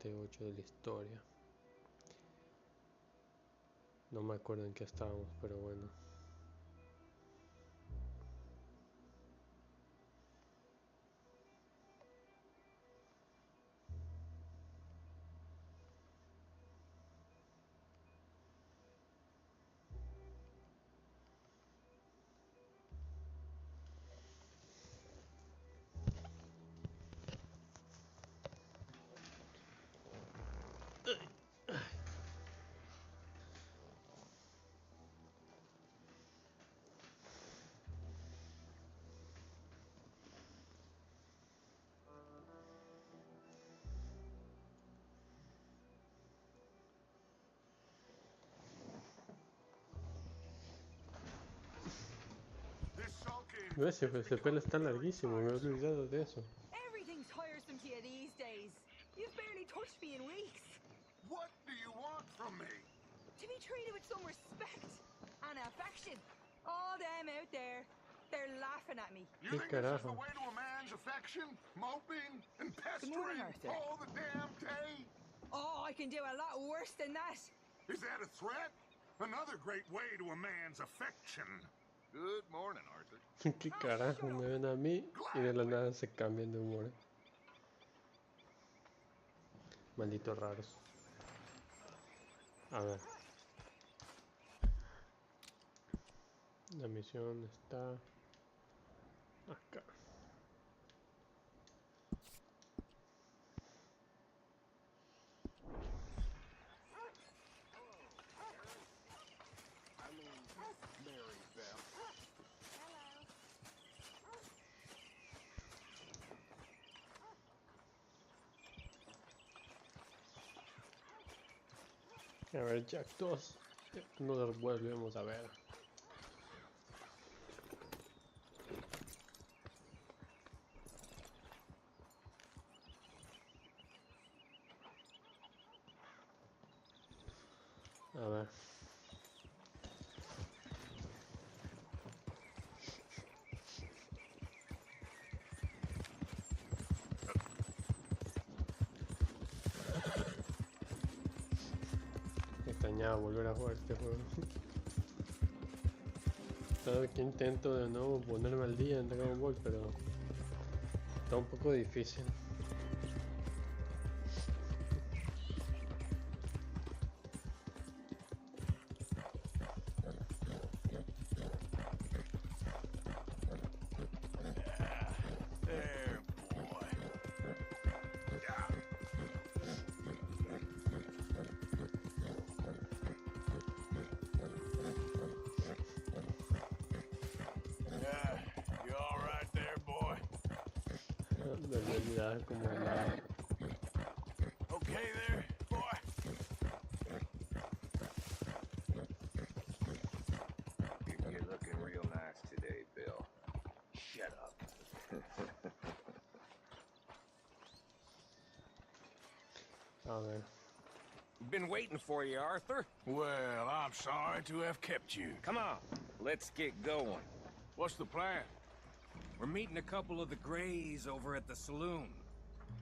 parte 8 de la historia. No me acuerdo en qué estábamos, pero bueno. Ese pelo está larguísimo, me he olvidado de eso. Everything's tiresome to you these days. You've barely touched me in weeks. What do you want from me? To be treated with some respect and affection. All them out there, they're laughing at me. You think this is the way to a man's affection? Moping and pestering all the damn day? Oh, I can do a lot worse than that. Is that a threat? Another great way to a man's affection. Good morning, Arthur. ¿Qué carajo? Me ven a mí y de la nada se cambian de humor. Malditos raros. A ver. La misión está acá. A ver, Jack 2. Nos volvemos a ver. A ver. Extrañaba volver a jugar este juego. Cada que intento de nuevo ponerme al día en Dragon Ball, pero está un poco difícil. Como la... Okay there, boy. You're looking real nice today, Bill. Shut up. A ver. Been waiting for you, Arthur. Well, I'm sorry to have kept you. Come on, let's get going. What's the plan? We're meeting a couple of the Greys over at the saloon.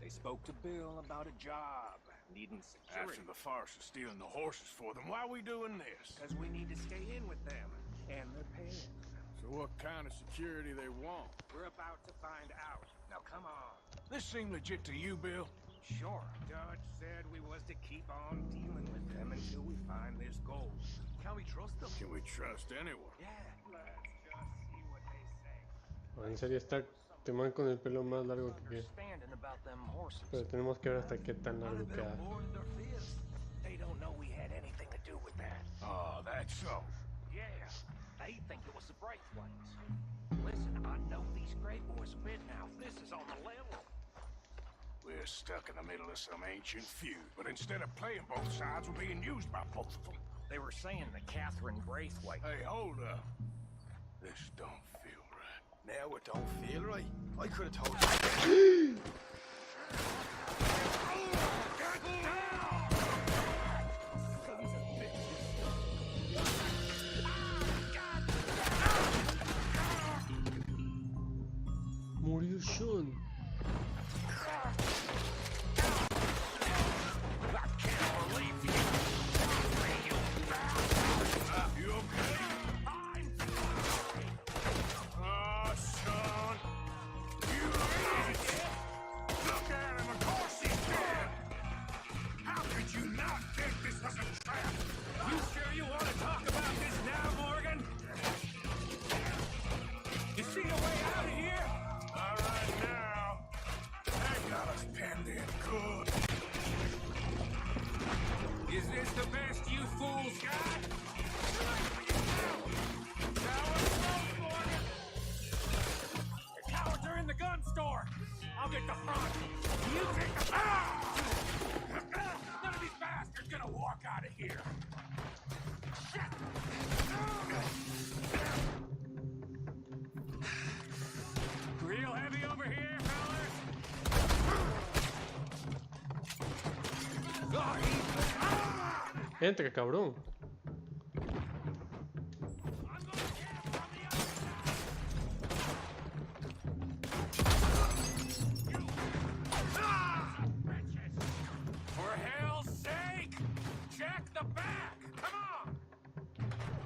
They spoke to Bill about a job, needing security. After the farce of stealing the horses for them, why are we doing this? Because we need to stay in with them, and they're paying. So what kind of security they want? We're about to find out. Now come on. This seem legit to you, Bill? Sure. Judge said we was to keep on dealing with them until we find this gold. Can we trust them? Can we trust anyone? Yeah, let's just see what they say. En serio está este man con el pelo más largo que... Pero tenemos que ver hasta qué tan largo queda. They don't know we had anything to do with that. Oh, that's so. Yeah, they think it was the Braithwaites. Listen, I know these Grey boys a bit now. This is on the level. We're stuck in the middle of some ancient feud, but instead of playing both sides, we're being used by both of them. They were saying that Catherine Braithwaite... Hey, hold up. This don't feel right. Now it don't feel right. I could have told you. Murió Sean. Is this the best you fools got? The cowards are in the gun store. I'll get the front. You take the back. None of these bastards gonna walk out of here. Real heavy over here, fellas. Entra, cabrón. For hell's sake! Check the back! Come on!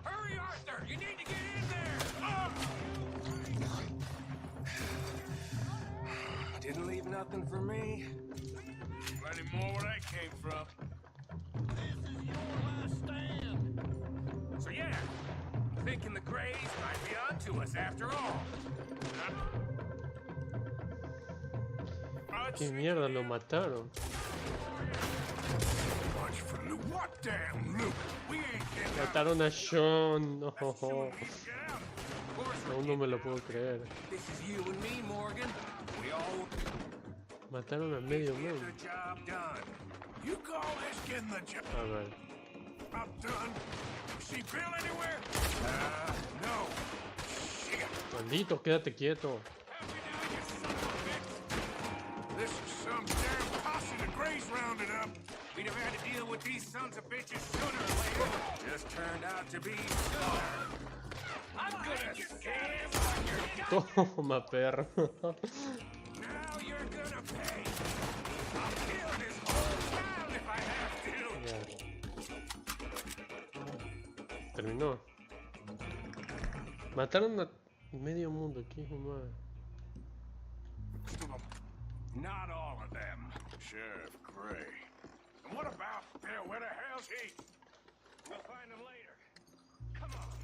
Hurry, Arthur! You need to get in there! Didn't leave nothing for me. Plenty more where that came from. So yeah, thinking the Greys might be onto us after all. Qué mierda, lo mataron. Much for loot. What damn loot? We ain't getting out. Mataron a Sean. No, Sure we ain't get out. Of course we're aún no me lo puedo creer. This is you and me, Morgan. We all Mataron a medio get mundo. the job done. You call this getting the job A ver. done? See Bill anywhere? No. Shit. Maldito, quédate quieto. Help me now, you son of a bitch. This is some damn posse the Greys rounded up. We'd have had to deal with these sons of bitches sooner or later. Just turned out to be sooner. I'm gonna scam on your Toma, perro. Now you're gonna pay. I'll kill this whole town if I have to. Ya. Terminó. Mataron a medio mundo. ¿Qué hijo más? Not all of them. Sheriff Gray. And what about Bill? Where the hell's he? We'll find him later. Come on.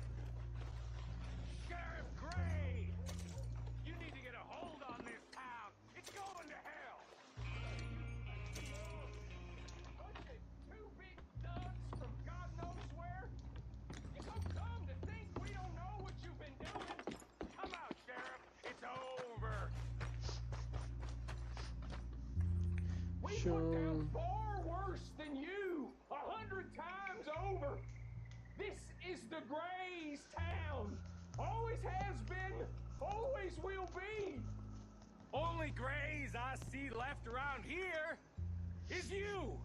Sheriff Gray! You need to get a hold on this town. It's going to hell. Two big thugs from God knows where. It's so dumb to think we don't know what you've been doing. Come out, Sheriff. It's over. We put down far worse than you. 100 times over. This is the Greys town. Always has been. Always will be. Only Greys I see left around here is you.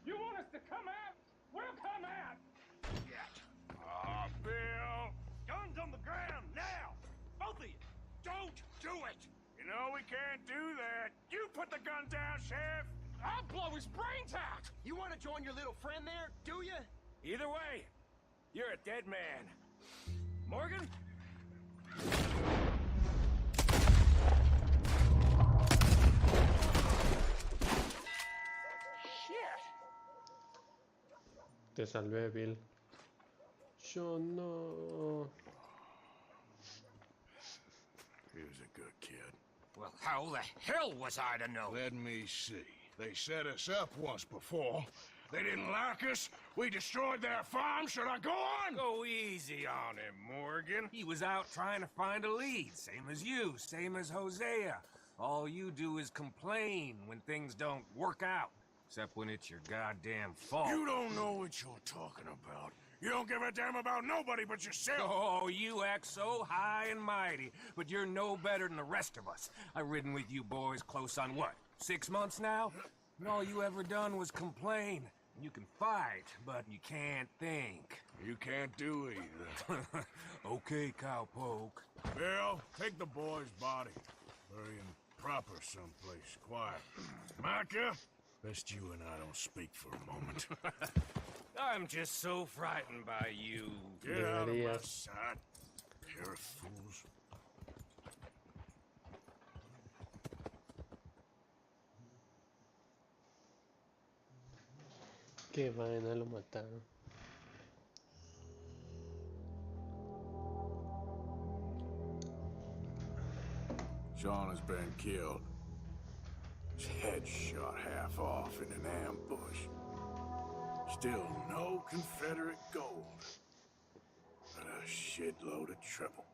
You want us to come out? We'll come out. Ah, Bill. Guns on the ground now. Both of you. Don't do it. You know we can't do that. You put the gun down, Sheriff. I'll blow his brains out. You want to join your little friend there, do you? Either way, you're a dead man. Morgan? Shit! Te salvé, Bill. Yo no. He was a good kid. Well, how the hell was I to know? Let me see. They set us up once before. They didn't like us. We destroyed their farm. Should I go on? Go easy on him, Morgan. He was out trying to find a lead, same as you, same as Hosea. All you do is complain when things don't work out, except when it's your goddamn fault. You don't know what you're talking about. You don't give a damn about nobody but yourself. Oh, you act so high and mighty, but you're no better than the rest of us. I've ridden with you boys close on what, 6 months now? And all you ever done was complain. You can fight, but you can't think. You can't do either. Okay, cowpoke. Bill, take the boy's body. Bury him proper someplace, quiet. Micah, best you and I don't speak for a moment. I'm just so frightened by you. Get out of my Deberías. sight, pair of fools. Qué vaina, lo mataron. Sean has been killed. Shit. head shot half off in an ambush. Still no Confederate gold, but a shitload of trouble.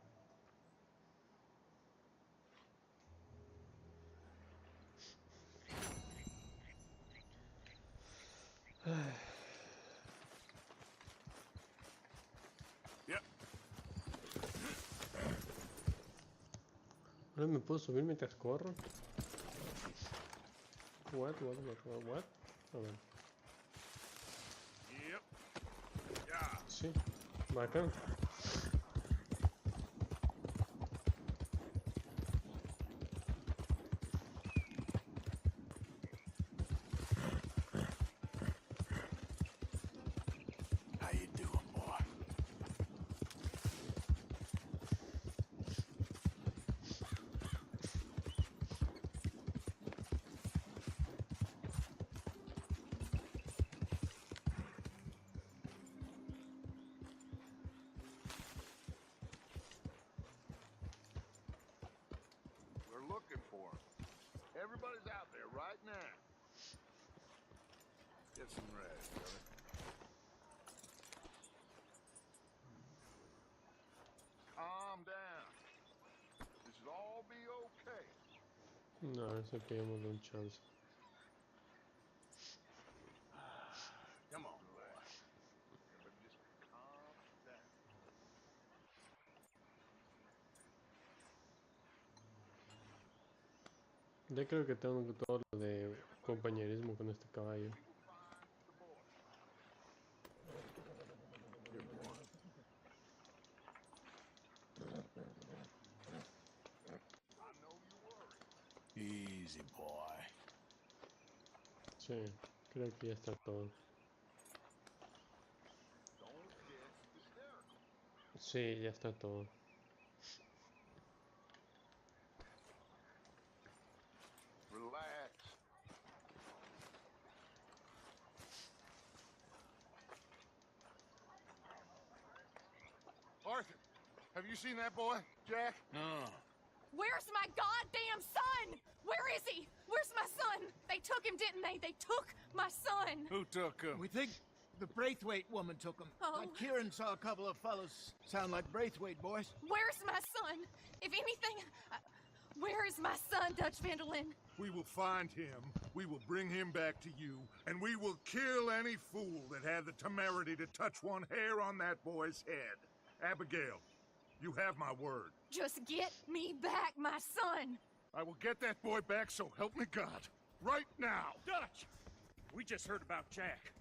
Yep. ¿Ahora me puedo subir mientras corro? What? A ver. Yep. Yeah. Sí, bacán. How you doing, boy? We're looking for him. Everybody's out there right now. Get some rest, brother. Calm down. This will all be okay. No, eso que démosle un chance. Come on, boy. Everybody just calm down. Ya creo que tengo todo lo de compañerismo con este caballo. We will find the boy. Here, boy. I know you worry. Easy, boy. Sí, creo que ya está todo. Don't get hysterical. Sí, ya está todo. Relax. Arthur, have you seen that boy, Jack? No. Where's my goddamn son? Where is he? Where's my son? They took him, didn't they? They took my son. Who took him? We think the Braithwaite woman took him. Oh. But Kieran saw a couple of fellows sound like Braithwaite boys. Where's my son? If anything, where is my son, Dutch Vanderlyn? We will find him, we will bring him back to you, and we will kill any fool that had the temerity to touch one hair on that boy's head. Abigail, you have my word. Just get me back my son. I will get that boy back, so help me God. Right now. Dutch! We just heard about Jack.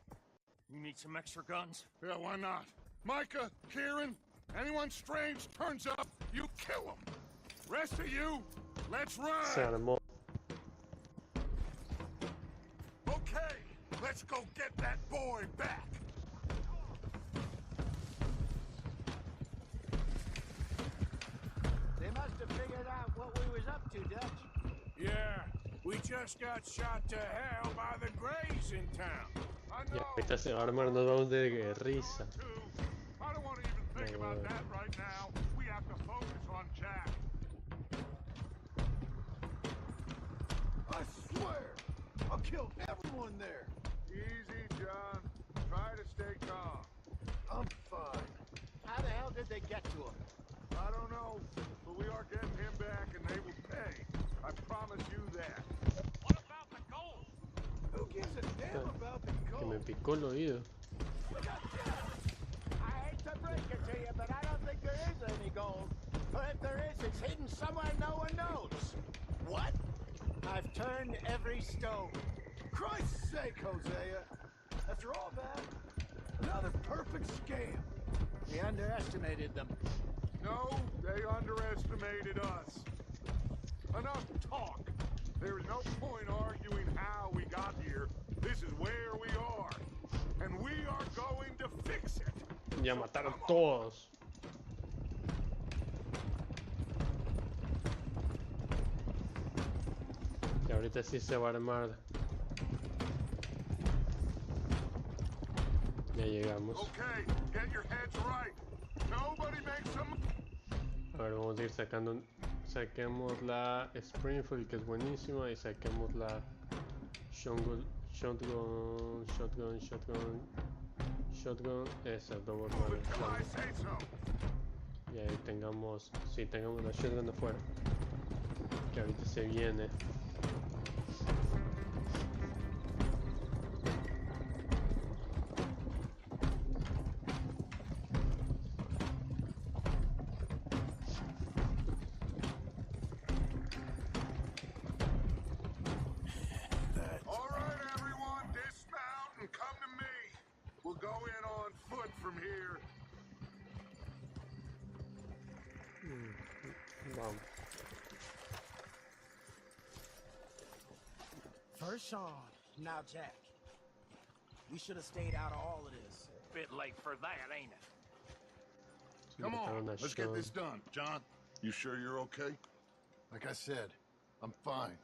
You need some extra guns? Yeah, why not? Micah, Kieran, anyone strange turns up, you kill him. Rest of you, let's Se run. armó. Okay, let's go get that boy back. They must have figured out what we was up to, Dutch. Yeah, we just got shot to hell by the Greys in town. I Y know. ahorita se va a armar, nos vamos de guerrisa. I don't want to even think about that right now. We have to focus on Jack. I swear, I'll kill everyone there. Easy, John. Try to stay calm. I'm fine. How the hell did they get to him? I don't know, but we are getting him back and they will pay. I promise you that. What about the gold? Who gives a damn about the Que me gold? picó el oído. I hate to break it to you, but I don't think there is any gold. Or if there is, it's hidden somewhere no one knows. What? I've turned every stone. Christ's sake, Hosea. After all that, another perfect scam. We underestimated them. No, they underestimated us. Enough talk. There is no point arguing how we got here. This is where we are. And we are going to fix it. Ya mataron todos. Y ahorita sí se va a armar. Ya llegamos. Okay, get your heads right. Nobody makes them. A ver, vamos a ir sacando. Saquemos la Springfield, que es buenísima, y saquemos la Shotgun, shotgun, shotgun, shotgun, shotgun. Esas dos Move botones. it till I say so. Y ahí tengamos, sí, tengamos la shotgun afuera. Que ahorita se viene. All right, everyone, dismount and come to me. We'll go in on foot from here. Vamos. First Sean, now Jack. We should have stayed out of all of this. Bit late for that, ain't it? Come Botaron on, la let's get shotgun. this done. John, you sure you're okay? Like I said, I'm fine.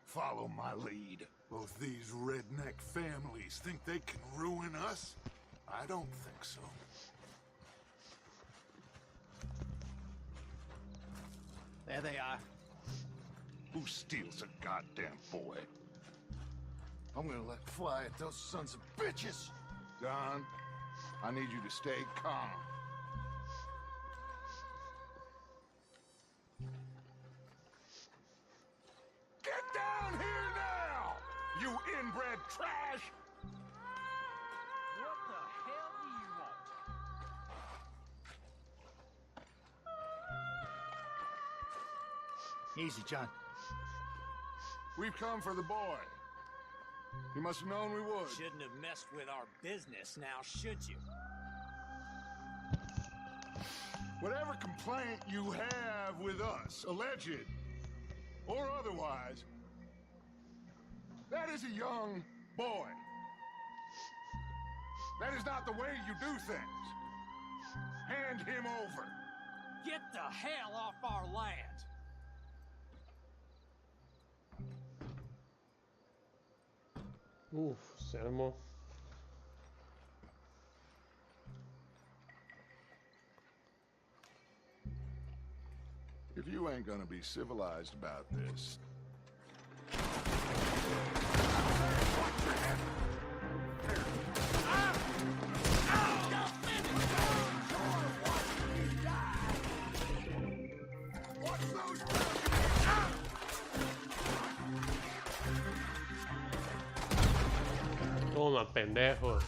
Follow my lead. Both these redneck families think they can ruin us? I don't think so. There they are. Who steals a goddamn boy? I'm gonna let fly at those sons of bitches. Don, I need you to stay calm. Get down here now, you inbred trash! What the hell do you want? Easy, John. We've come for the boy. You must have known we would. Shouldn't have messed with our business now, should you? Whatever complaint you have with us, alleged or otherwise, that is a young boy. That is not the way you do things. Hand him over. Get the hell off our land! Uf, se armó. If you ain't gonna be civilized about this. Toma, pendejos.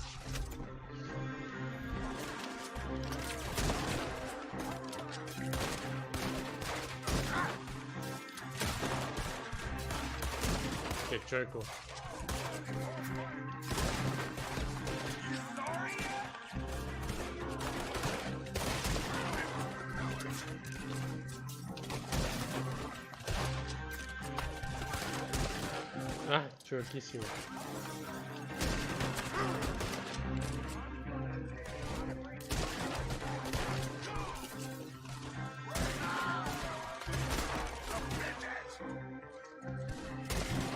Qué chueco. Ah, chuequísimo.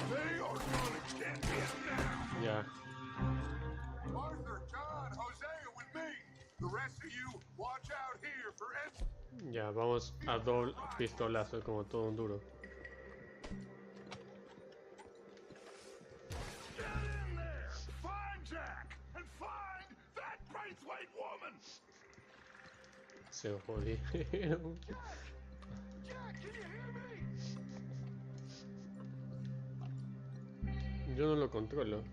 They are gonna get him now. Ya. Arthur, John, Hosea with me. The rest of you, watch out here for Ya, vamos a doble pistolazo como todo un duro. Get in there! Find Jack! And find that Braithwaite woman! Se jodieron. Jack, can you hear me? Yo no lo controlo.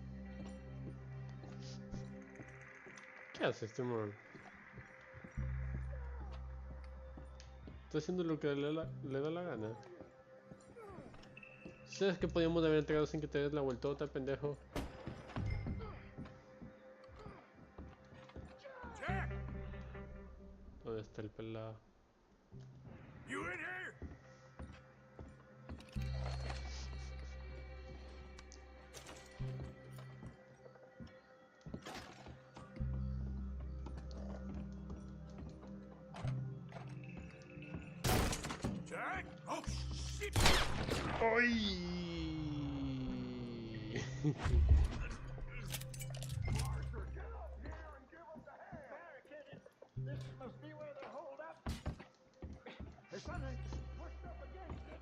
¿Qué hace este mon? Está haciendo lo que le da la gana. ¿Sabes que podíamos haber entregado sin que te des la vueltota, pendejo? Jack! ¿Dónde está el pelado? You in here? Jack? Oh, shit! ¡Ay! Arthur, get up here and give us a hand! Barricaded. This must be where they're holed up. There's something pushed up against it.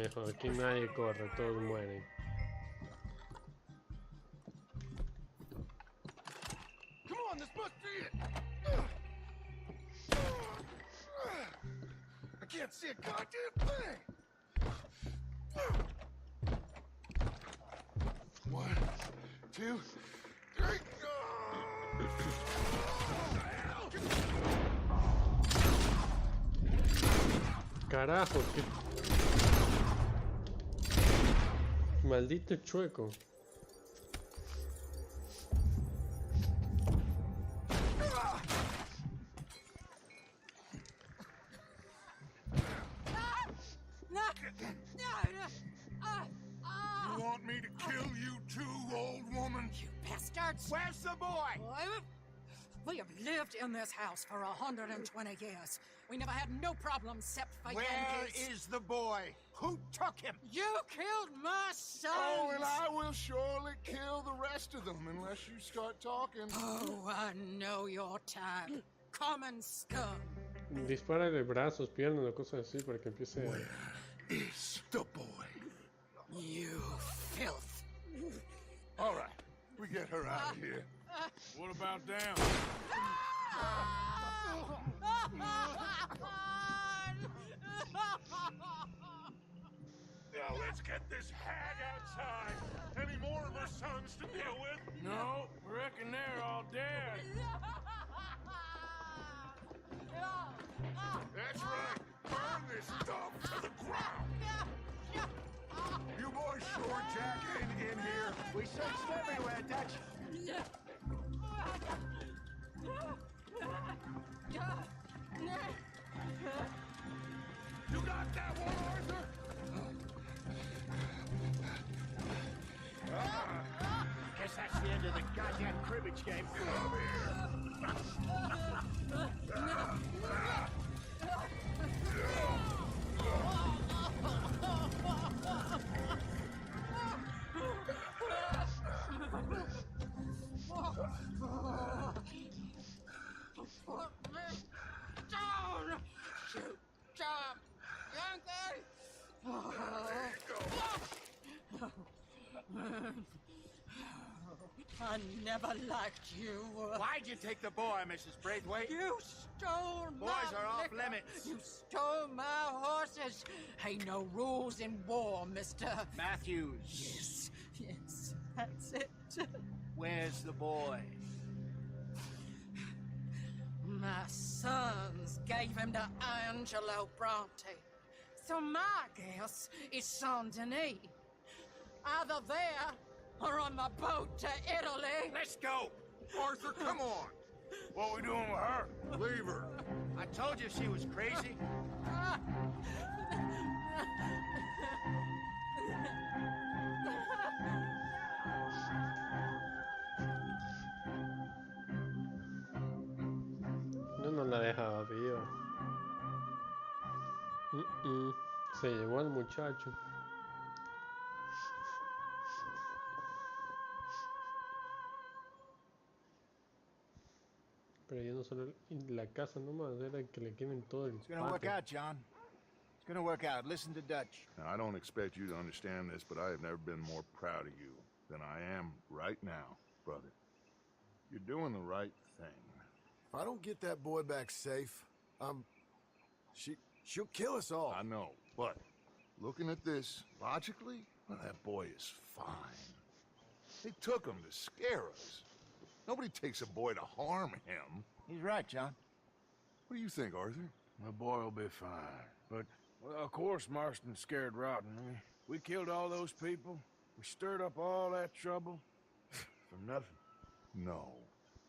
mejor. Aquí nadie corre, todos mueren. Come on, this must be it. I can't see a goddamn thing. 1, 2, 3. Carajo, qué... Maldito chueco. You want me to kill you too, old woman? You bastards! Where's the boy? We have lived in this house for 120 years. We never had no problems except for Where Yankees. is the boy? Who took him? You killed my son! Oh, and I will surely kill the rest of them unless you start talking. Oh, I know your type. Common scum. Dispárale brazos, piernas o cosas así para que empiece a... Where is the boy? You filth. All right, we get her out of here. What about down? Now let's get this hag outside. Any more of her sons to deal with? No, reckon they're all dead. That's right. Burn this stuff to the ground. You boys sure Jack ain't in here? We searched everywhere, Dutch. You got that one, Arthur? Guess that's the end of the goddamn cribbage game. Down! Shoot! Jump! Yankee! I never liked you. Why'd you take the boy, Mrs. Braithwaite? You stole my Boys are off liquor. limits. You stole my horses. Ain't no rules in war, mister. Matthews. Yes, yes, that's it. Where's the boy? My sons gave him to Angelo Bronte. So my guess is Saint Denis. Either there or on the boat to Italy. Let's go. Arthur, come on. What we doing with her? Leave her. I told you she was crazy. No la dejaba viva. Se llevó al muchacho. Pero ya no solo la casa nomás, era que le quemen todo el It's gonna work patio. out, John. It's gonna work out. Listen to Dutch. Now, I don't expect you to understand this, but I have never been more proud of you than I am right now, brother. You're doing the right thing. If I don't get that boy back safe, she'll kill us all. I know, but looking at this logically, well, that boy is fine. They took him to scare us. Nobody takes a boy to harm him. He's right, John. What do you think, Arthur? The boy will be fine. But, well, of course Marston's scared rotten. We killed all those people. We stirred up all that trouble. For nothing. No,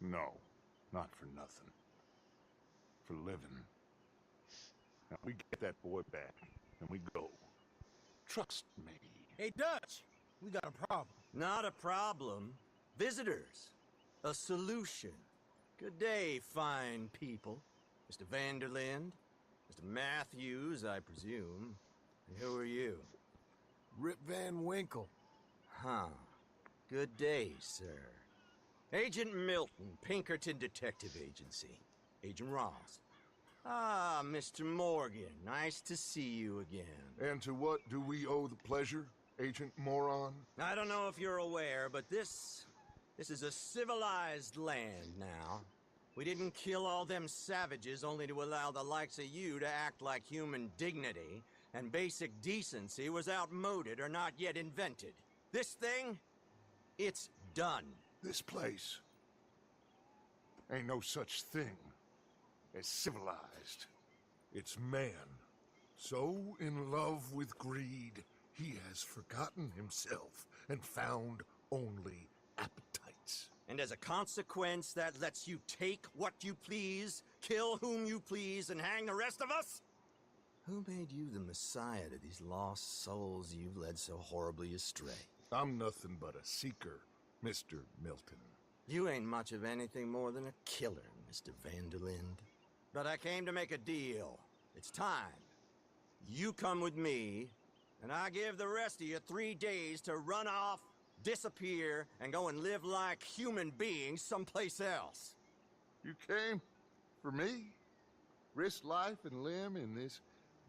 not for nothing. For living. Now, we get that boy back, and we go. Trust me. Hey, Dutch, we got a problem. Not a problem. Visitors. A solution. Good day, fine people. Mr. Vanderlind, Mr. Matthews, I presume. And who are you? Rip Van Winkle. Huh. Good day, sir. Agent Milton, Pinkerton Detective Agency. Agent Ross. Ah, Mr. Morgan, nice to see you again. And to what do we owe the pleasure, Agent Moron? I don't know if you're aware, but this is a civilized land now. We didn't kill all them savages only to allow the likes of you to act like human dignity, and basic decency was outmoded or not yet invented. This thing, it's done. This place ain't no such thing as civilized. It's man, so in love with greed, he has forgotten himself and found only appetites. And as a consequence, that lets you take what you please, kill whom you please, and hang the rest of us? Who made you the messiah to these lost souls you've led so horribly astray? I'm nothing but a seeker, Mr. Milton. You ain't much of anything more than a killer, Mr. Vanderlind. But I came to make a deal. It's time. You come with me, and I give the rest of you 3 days to run off, disappear, and go and live like human beings someplace else. You came for me? Risk life and limb in this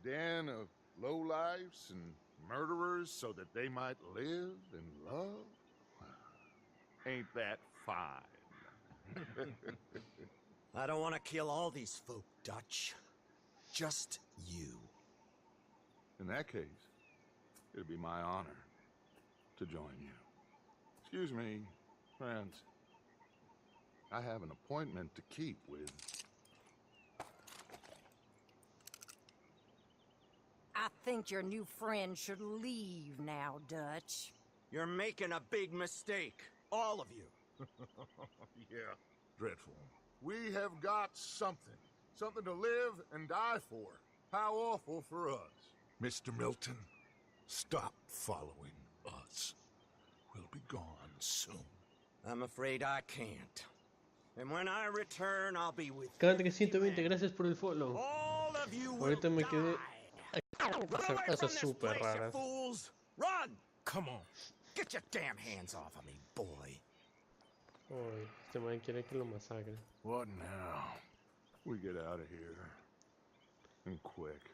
den of lowlifes and murderers so that they might live and love? Ain't that fine? I don't want to kill all these folk, Dutch. Just you. In that case, it'd be my honor to join you. Excuse me, friends. I have an appointment to keep with... I think your new friend should leave now, Dutch. You're making a big mistake. All of you. Yeah, dreadful. We have got something. Something to live and die for. How awful for us. Mr. Milton, stop following us. We'll be gone soon. I'm afraid I can't. And when I return, I'll be with Cada 320, gracias por el follow. all of you. Ahorita me quedé. Run away Cosas from this súper place, you raras. fools! Run! Come on. Get your damn hands off of me, boy. Uy, este man quiere que lo masacre. What now? We get out of here. And quick.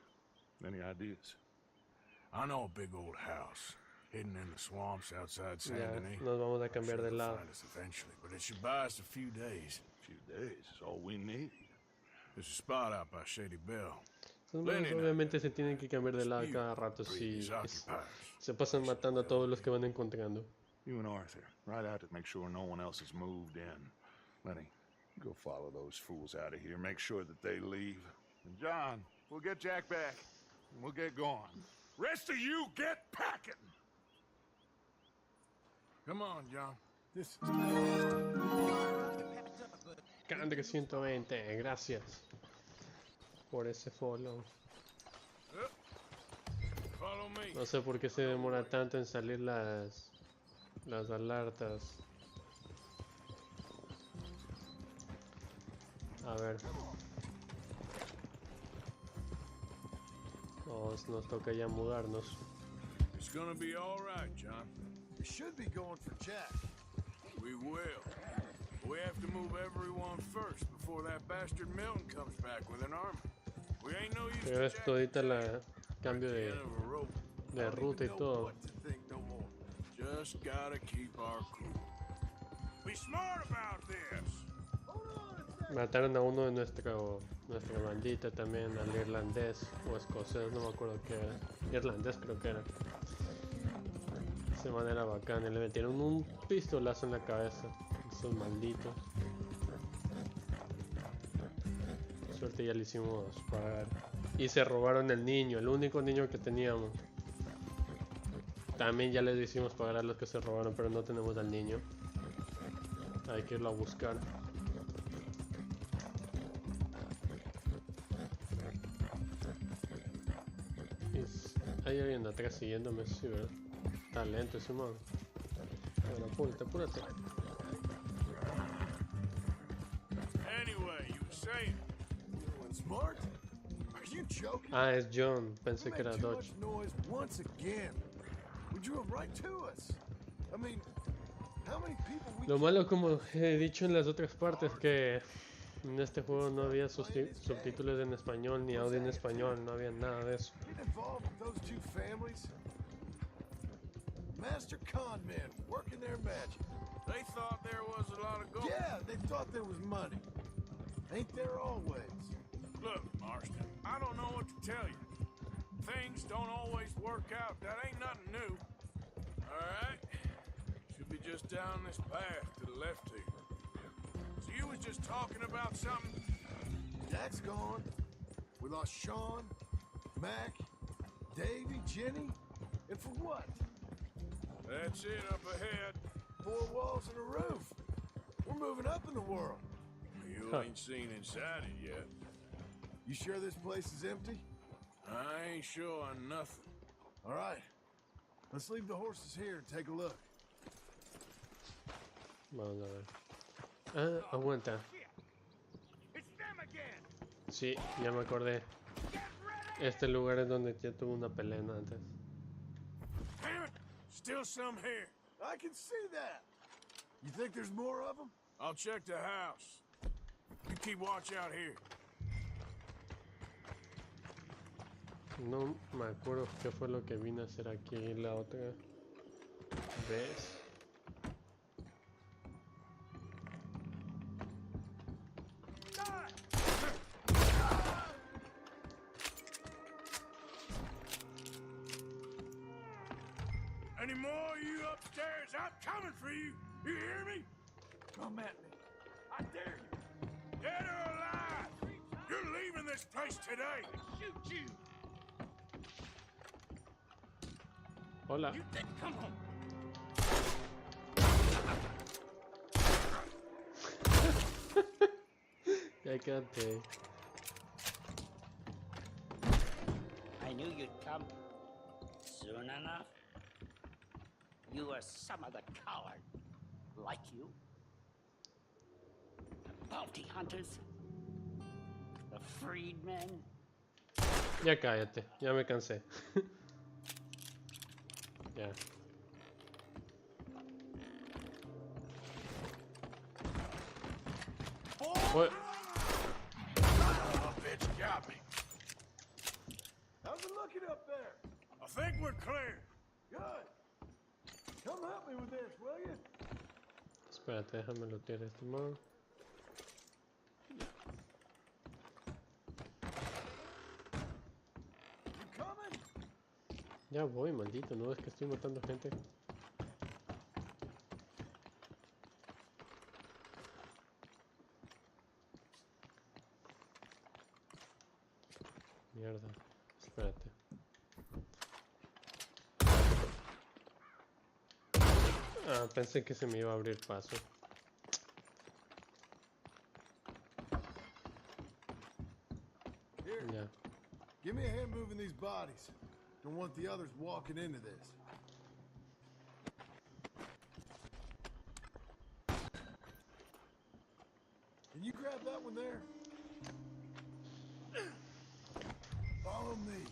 Any ideas? I know a big old house hidden in the swamps outside Saint Ya, Denis. nos vamos a I'm cambiar sure de they'll lado. find us eventually, but it should buy us a few days. A few days is all we need. There's a spot out by Shady Bell. Esos manes obviamente se tienen que cambiar de lado cada rato si Previous occupiers. se pasan matando a todos los que van encontrando. You and Arthur, ride out to make sure no one else has moved in. Lenny, you go follow those fools out of here. Make sure that they leave. And John, we'll get Jack back. And we'll get going. Rest of you, get packing! Come on, John. This is Candre 120, gracias por ese follow. Follow me. No sé por qué se demora tanto en salir las alertas. A ver. Nos toca ya mudarnos. It's gonna be all right, John. We should be going for Jack. We will. We have to move everyone first before that bastard Milton comes back with an army. We ain't no use Pero to es Jack todita la cambio at the de end of a rope. ruta y todo. What to think no more. Just gotta keep our cool. Be smart about this. Mataron a uno de nuestra bandita también, al irlandés o escocés, no me acuerdo qué era. Irlandés creo que era. Ese man era bacán, y le metieron un pistolazo en la cabeza. Esos malditos. Por suerte ya le hicimos pagar. Y se robaron el niño, el único niño que teníamos. También ya les hicimos pagar a los que se robaron, pero no tenemos al niño. Hay que irlo a buscar. Hay alguien atrás siguiéndome, sí, ¿verdad? Está lento ese man. Bueno, apúrate, apúrate. Anyway, you were saying. Doing smart? Are you joking? Ah, es John. Pensé We que era made too Dodge. much noise once again. We drew him right to us. I mean, how many people we Lo malo, como he dicho en las otras partes, que En este juego no había subtítulos en español ni audio en español, no había nada de eso. Get involved with those two families? Master con men working their magic. They thought there was a lot of gold. Yeah, they thought there was money. Ain't there always? Look, Marston, I don't know what to tell you. Things don't always work out. That ain't nothing new. All right? Should be just down this path to the left here. So you was just talking about something? Jack's gone. We lost Sean, Mac, Davy, Jenny. And for what? That's it up ahead. 4 walls and a roof. We're moving up in the world. You ain't seen inside it yet. You sure this place is empty? I ain't sure on nothing. All right. Let's leave the horses here and take a look. Vamos a ver. Ah, aguanta. Sí, ya me acordé. Este lugar es donde ya tuve una pelea antes. Damn it! Still some here. I can see that. You think there's more of them? I'll check the house. You keep watch out here. No me acuerdo qué fue lo que vine a hacer aquí la otra vez. Any more of you upstairs? I'm coming for you. You hear me? Come at me. I dare you. Dead or alive? You're leaving this place today. Shoot you! Hola. You think, come on! Ya quédate. I knew you'd come soon enough. You are some of the coward, like you. The bounty hunters, the freedmen. Ya cállate, ya me cansé. Ya. What? Oh, bitch got me. How's it looking up there? I think we're clear. Good. Come help me with this, will you? Espérate, déjame lootear este modo. You coming? Ya voy, maldito, no es que estoy matando gente. Mierda, espérate. Ah, pensé que se me iba a abrir paso. Here, Ya. give me a hand moving these bodies. Don't want the others walking into this. Can you grab that one there? Follow me.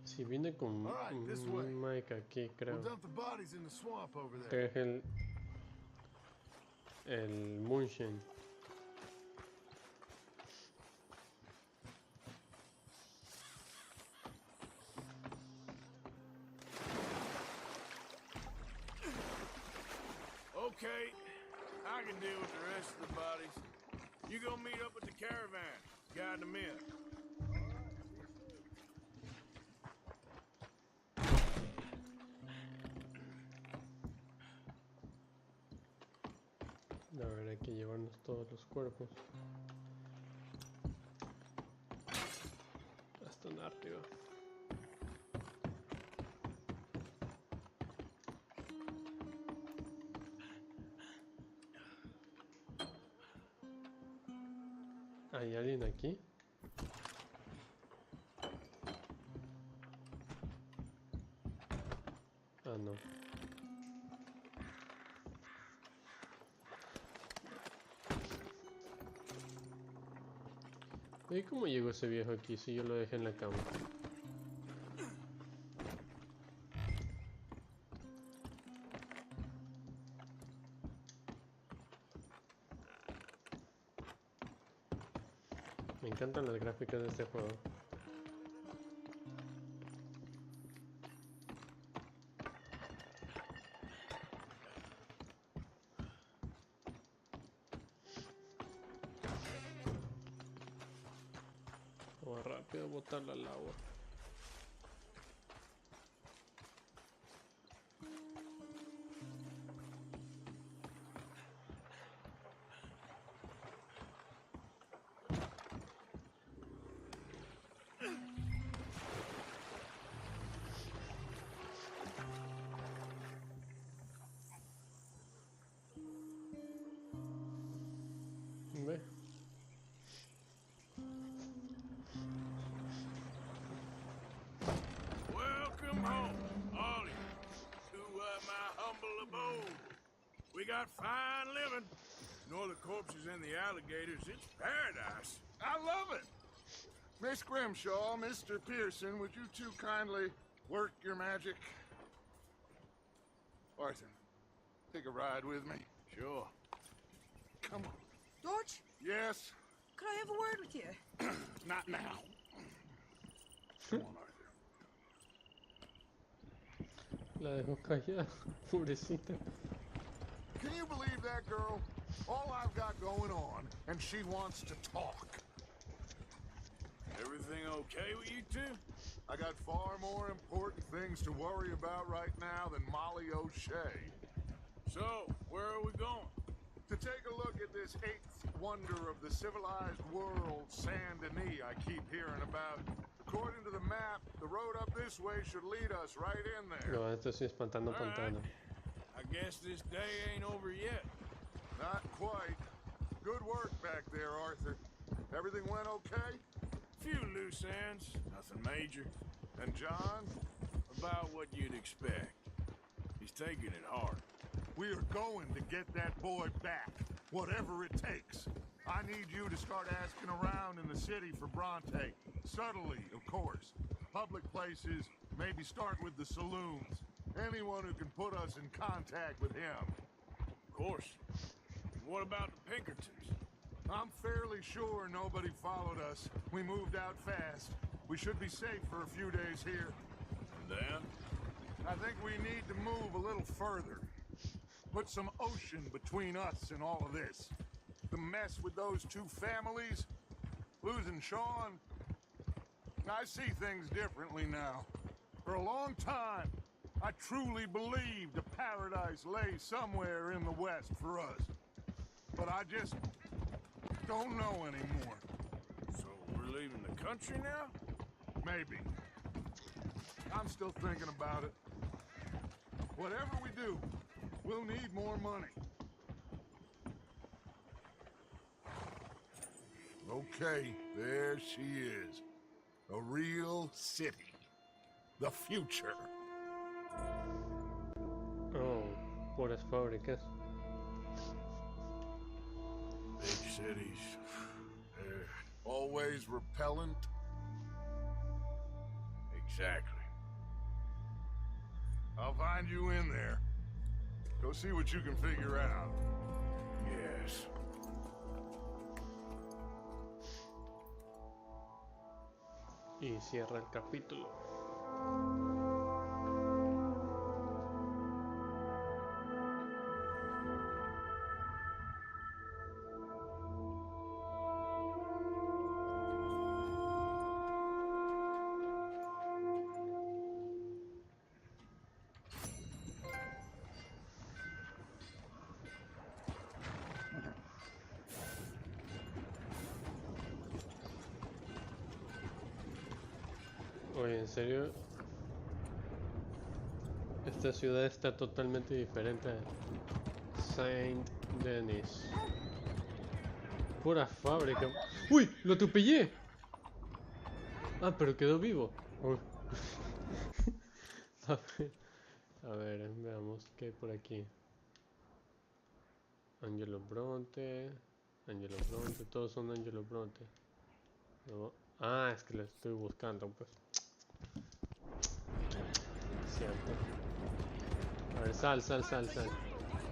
Si vine con All right, this way. un mic aquí, creo. We'll dump the bodies in the swamp over there. Traje el Moonshine. Okay, I can deal with the rest of the bodies. You go meet up with the caravan, guide them in. A ver, hay que llevarnos todos los cuerpos. Hasta arriba. ¿Hay alguien aquí? Ah, no. ¿Y cómo llegó ese viejo aquí si yo lo dejé en la cama? Me encantan las gráficas de este juego. Vamos rápido a botarla al agua. Ve. Welcome home, all of you, to my humble abode. We got fine living. Ignore the corpses and the alligators. It's paradise. I love it. Miss Grimshaw, Mr. Pearson, would you two kindly work your magic? Arthur, take a ride with me. Sure. Come on. George, Yes? could I have a word with you? Not now. Come on, Arthur. La dejó callada, pobrecita. Can you believe that girl? All I've got going on, and she wants to talk. Everything okay with you two? I got far more important things to worry about right now than Molly O'Shea. So, where are we going? To take a look at this eighth wonder of the civilized world, Saint Denis, I keep hearing about. According to the map, the road up this way should lead us right in there. No, esto sí es pantano, pantano. I guess this day ain't over yet. Not quite. Good work back there, Arthur. Everything went okay? Few loose ends, nothing major. And John? About what you'd expect. He's taking it hard. We are going to get that boy back, whatever it takes. I need you to start asking around in the city for Bronte. Subtly, of course. Public places, maybe start with the saloons. Anyone who can put us in contact with him. Of course. What about the Pinkertons? I'm fairly sure nobody followed us. We moved out fast. We should be safe for a few days here. And then? I think we need to move a little further. Put some ocean between us and all of this. The mess with those two families, losing Sean. I see things differently now. For a long time, I truly believed a paradise lay somewhere in the West for us. But I just don't know anymore. So we're leaving the country now? Maybe. I'm still thinking about it. Whatever we do, we'll need more money. Okay, there she is. A real city. The future. Oh, puras fábricas. Big cities. They're Always repellent. exactly. I'll find you in there. Go see what you can figure out. Yes. Y cierra el capítulo. Oye, en serio, esta ciudad está totalmente diferente a Saint Denis. Pura fábrica. ¡Uy! ¡Lo atropellé! Ah, pero quedó vivo. Uy. A ver, veamos qué hay por aquí. Angelo Bronte, todos son Angelo Bronte. No. Ah, es que lo estoy buscando, pues. Cierto. A ver, sal.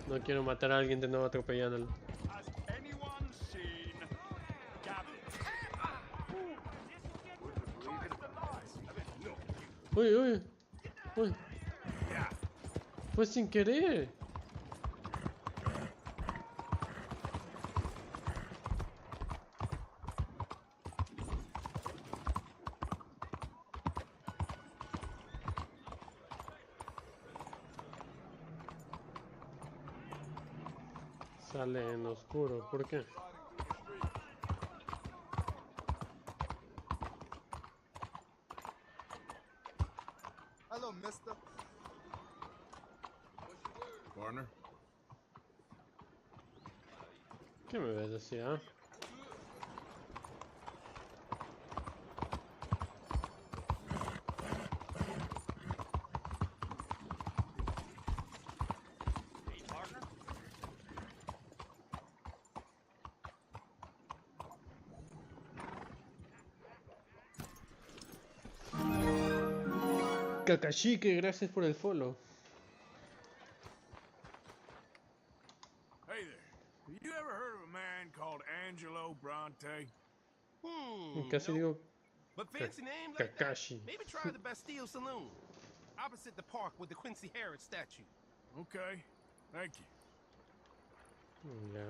No quiero matar a alguien de nuevo atropellándolo. Has anyone seen Gavin? Uy, uy, uy. Fue sin querer. Sale en oscuro, ¿por qué? Hello, mister. Partner? ¿Qué me ves así, ah? Hey, partner. Kakashi, gracias por el follow. Hey there. Have you ever heard of a man called Angelo Bronte? Casi No. digo But fancy name like that? Kakashi. Maybe try the Bastille Saloon, opposite the park with the Quincy Harris statue. Okay. Thank you. Ya,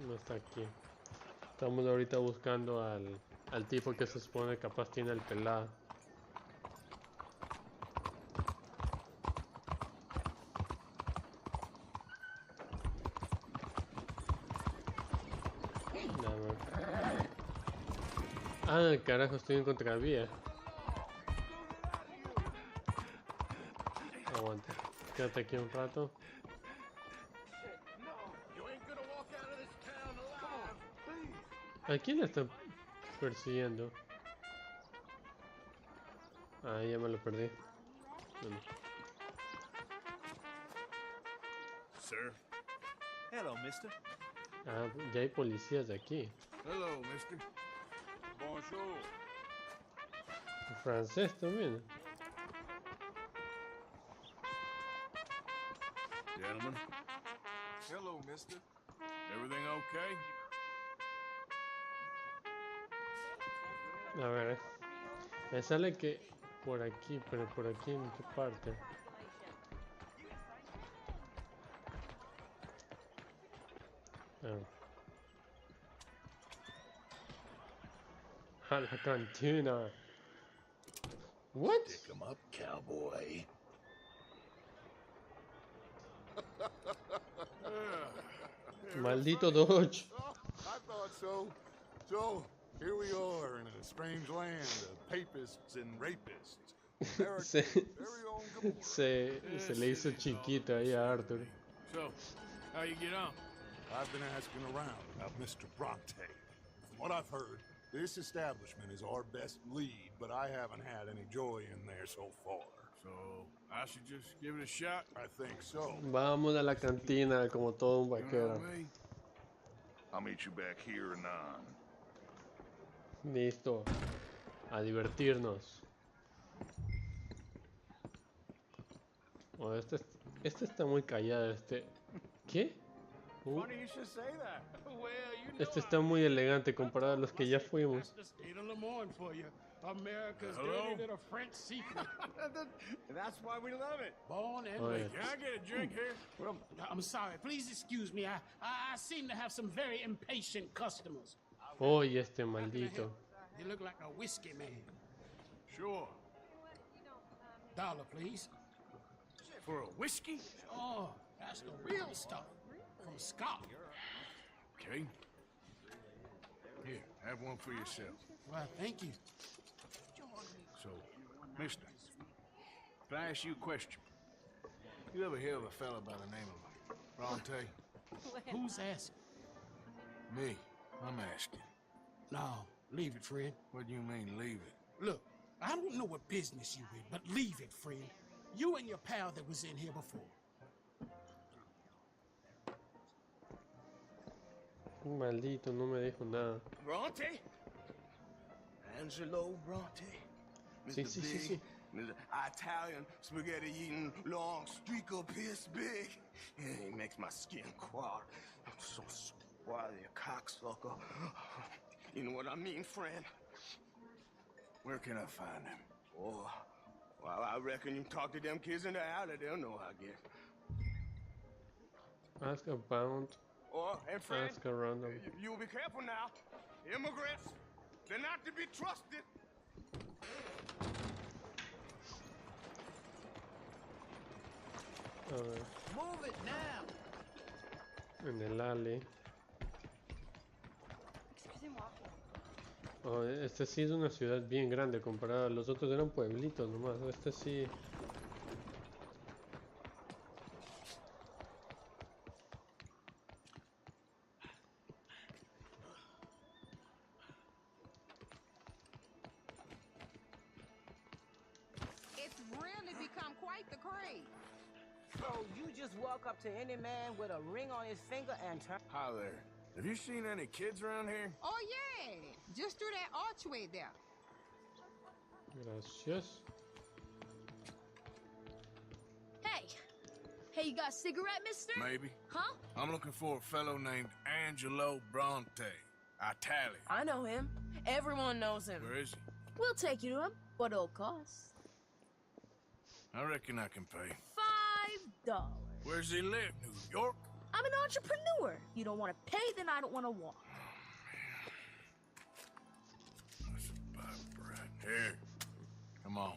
no está aquí. Estamos ahorita buscando al tipo que se supone capaz tiene el pelado. Ah, carajo, estoy en contravía. Aguanta. Quédate aquí un rato. ¿A quién están persiguiendo? Ah, ya me lo perdí. Bueno. Sir. Hello, mister. Ah, ya hay policías de aquí. Hello, mister. Bonjour. Francés también. Gentlemen, Hello, mister. everything okay? A ver, me sale que por aquí, pero por aquí en qué parte. Ah. A la cantina. What? Stick 'em up, cowboy. Maldito Dodge. Oh, I thought so. So, here we are in a strange land of papists and rapists. se, Very own Gomorrah. se le hizo chiquito ahí a Arthur. So, how you get on? I've been asking around about Mr. Bronte. From what I've heard, this establishment is our best lead, but I haven't had any joy in there so far. So, I should just give it a shot? I think so. Vamos a la cantina como todo un You know vaquero. me? I'll meet you back here anon. Listo. A divertirnos. Oh, este está muy callado. ¿Qué? Funny you should say that. Well, you know Este está muy elegante comparado a los que ya fuimos. the state of Lemoyne for you. America's Hello? dirty little French secret. That's why we love it. Born and Oh, yeah. raised. Can I get a drink here? Well, I'm sorry. Please excuse me. I seem to have some very impatient customers. Oh, y este How can I maldito. help? You look like a whiskey man. Sure. $1, please. For a whiskey? Oh, that's the real stuff. From Scotland. Okay. Here, have one for yourself. Well, thank you. So, mister, if I ask you a question, you ever hear of a fella by the name of Bronte? Who's asking? Me. I'm asking. No, leave it, friend. What do you mean, leave it? Look, I don't know what business you in, but leave it, friend. You and your pal that was in here before. Maldito, no me dijo nada. Bronte? Angelo Bronte? Sí, Mr. sí, Big, sí, sí. Mr. Italian, spaghetti-eating, long streaker, piss big. Yeah, he makes my skin crawl. I'm so swarthy, a cocksucker. You know what I mean, friend? Where can I find him? Oh, Well, I reckon you talk to them kids in the alley, they'll know, I guess. Ask about. Oh, and friend, Ask a random. you'll be careful now. Immigrants, they're not to be trusted. A ver, Move it now. en el alley. Excusez-moi. Oh, este sí es una ciudad bien grande comparado a los otros, eran pueblitos nomás. Este sí. It's really become quite the craze. So you just walk up to any man with a ring on his finger and turn. Hi there. Have you seen any kids around here? Oh, yeah. Just through that archway there. Gracias. Hey! Hey, you got a cigarette, mister? Maybe. Huh? I'm looking for a fellow named Angelo Bronte. Italian. I know him. Everyone knows him. Where is he? We'll take you to him, but it'll cost I reckon I can pay. $5. Where's he live? New York? I'm an entrepreneur. You don't want to pay, then I don't want to walk. That's about right. Here. Come on.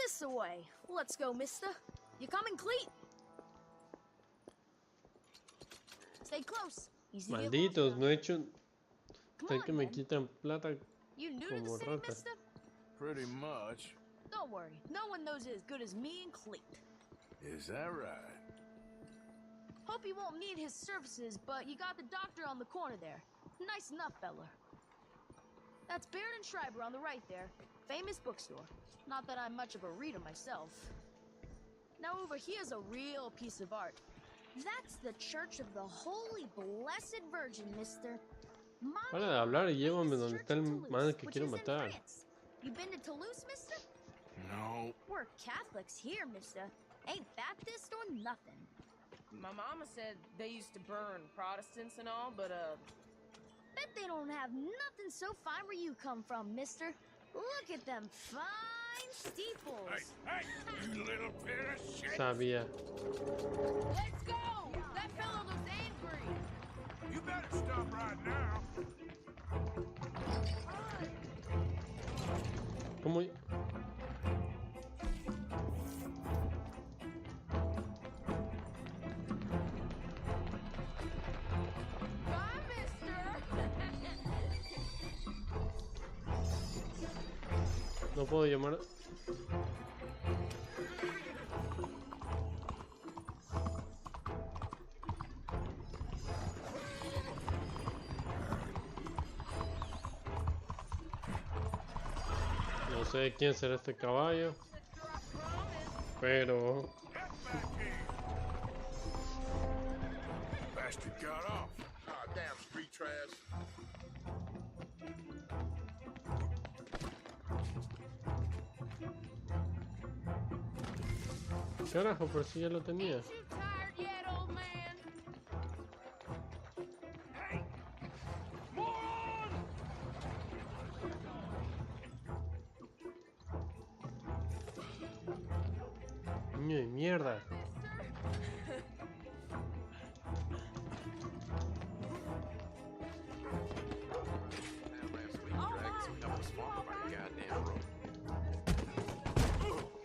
This way. Let's go, mister. You coming, Cleet? Stay close. Easy to get Malditos, lost no he hecho. now. Come Hasta on, que me then. quitan plata You new to the como city, rata. mister? Pretty much. Don't worry. No one knows it as good as me and Cleet. Is that right? Hope you won't need his services, but you got the doctor on the corner there. Nice enough, fella. That's Baird and Schreiber on the right there. Famous bookstore. Not that I'm much of a reader myself. Now over here's a real piece of art. That's the Church of the Holy Blessed Virgin, mister. Para de hablar y llévame donde está el man que quiero matar. You been to Toulouse, mister? No. We're Catholics here, mister. Ain't Baptist or nothing. My mama said they used to burn Protestants and all, but Bet they don't have nothing so fine where you come from, mister. Look at them fine steeples. Hey, you little bit of shit. Sabía. Let's go! That fellow looks angry. You better stop right now. ¿Cómo? Bye, mister. No puedo llamar. No sé quién será este caballo, pero Bastard got off. Ah, damn street trash. carajo, por si ya lo tenía. Ain't you tired yet, old man? Hey! Moron! Niño de mierda.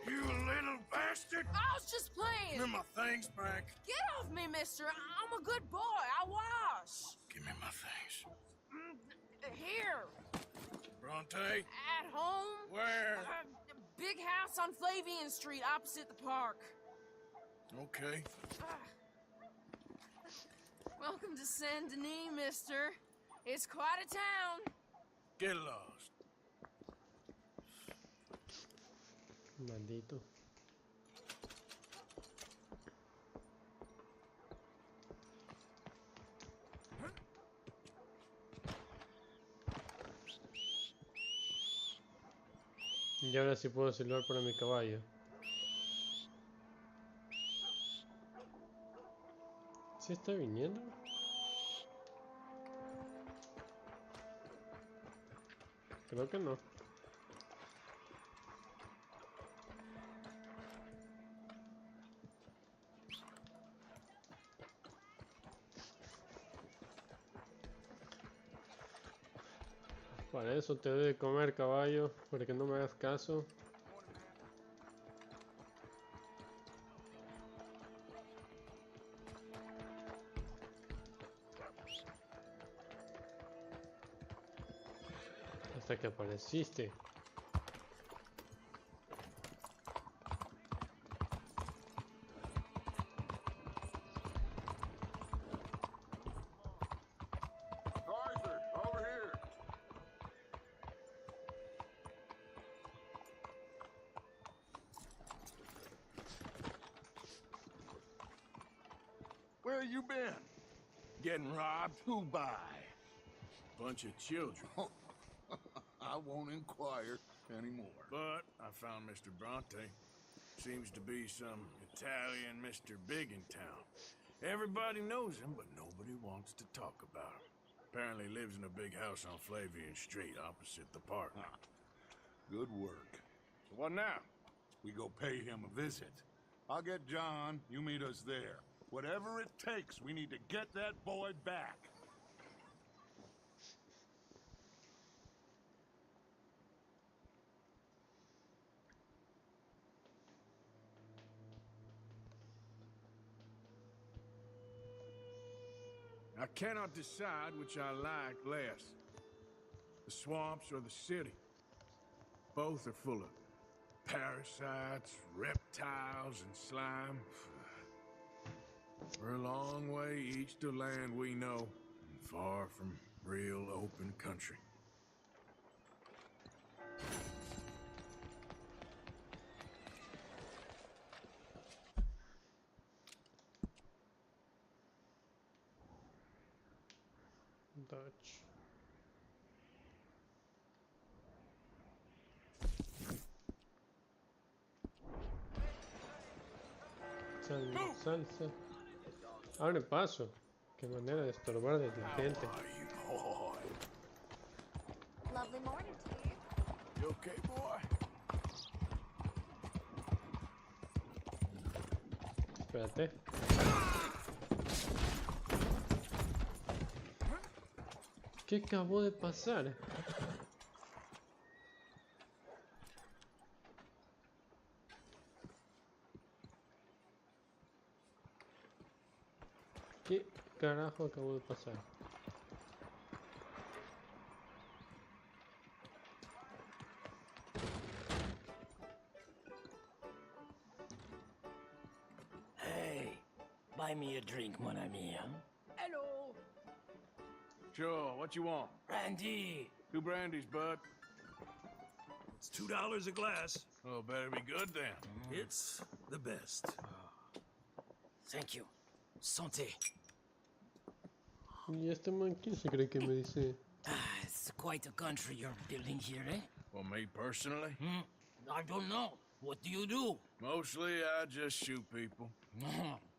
You little bastard! I was just playing. Give me my things back. Get off me, mister. I'm a good boy. I wash. Give me my things. Here. Bronte? At home. Where? Big house on Flavian Street opposite the park. Okay. Welcome to Saint Denis, mister. It's quite a town. Get lost. Maldito. Y ahora sí puedo silbar para mi caballo. ¿Sí está viniendo? Creo que no. Para eso te doy de comer, caballo, para que no me hagas caso. Hasta que apareciste. Arthur, over here. Where you been? Getting robbed? Who by? Bunch of children. I won't inquire anymore. But I found Mr. Bronte. Seems to be some Italian Mr. Big in town. Everybody knows him, but nobody wants to talk about him. Apparently lives in a big house on Flavian Street, opposite the park. Good work. So what now? We go pay him a visit. I'll get John, you meet us there. Whatever it takes, we need to get that boy back. I cannot decide which I like less. The swamps or the city. Both are full of parasites, reptiles, and slime. We're a long way east of land we know, and far from real open country. Dutch. Salsa. Abre paso. Qué manera de estorbar de la gente. Lovely morning to you. You okay, boy? Espérate. ¿Qué acabó de pasar? ¿Qué carajo acabó de pasar? Hey, buy me a drink, mon ami, huh? Hello. Sure, what you want? Brandy! 2 brandies, bud. It's $2 a glass. Oh, better be good then. It's the best. Thank you. Santé. ¿Y este man quién se cree que me dice? It's quite a country you're building here, eh? For me personally? I don't know. What do you do? Mostly, I just shoot people.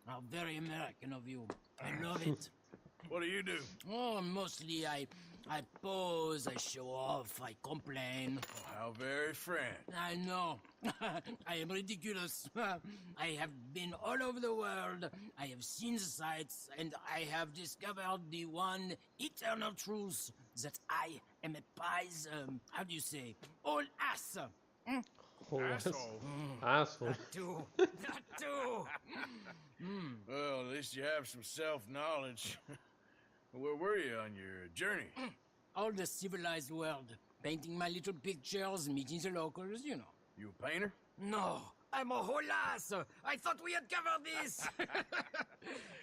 How very American of you. I love it. What do you do? Oh, mostly I pose, I show off, I complain. Oh, how very French. I know. I am ridiculous. I have been all over the world. I have seen the sights, and I have discovered the one eternal truth that I am a pies, how do you say, old ass. Oh, Asshole. Asshole. That too. That too. Well, at least you have some self-knowledge. Where were you on your journey? All the civilized world. Painting my little pictures, meeting the locals, you know. You a painter? No, I'm a whole ass. I thought we had covered this.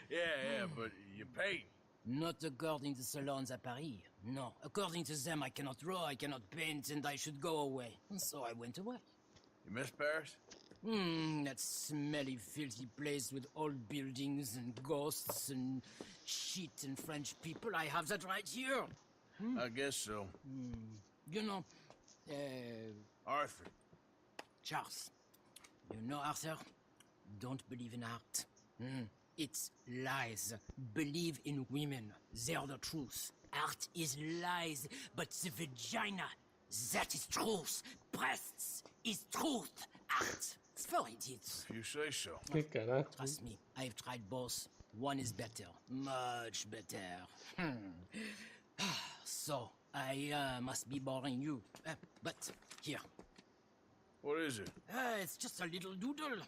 Yeah, but you paint. Not according to salons at Paris. No, according to them, I cannot draw, I cannot paint, and I should go away. So I went away. You miss Paris? That smelly, filthy place with old buildings and ghosts and shit and French people. I have that right here. I guess so. You know, Arthur. Charles. You know, Arthur? Don't believe in art. It's lies. Believe in women. They're the truth. Art is lies, but the vagina, that is truth. Breasts is truth. Art. It's for idiots. If you say so. ¿Qué carajo? Trust me, I've tried both. One is better. Much better. So, I must be boring you, but here. What is it? It's just a little doodle.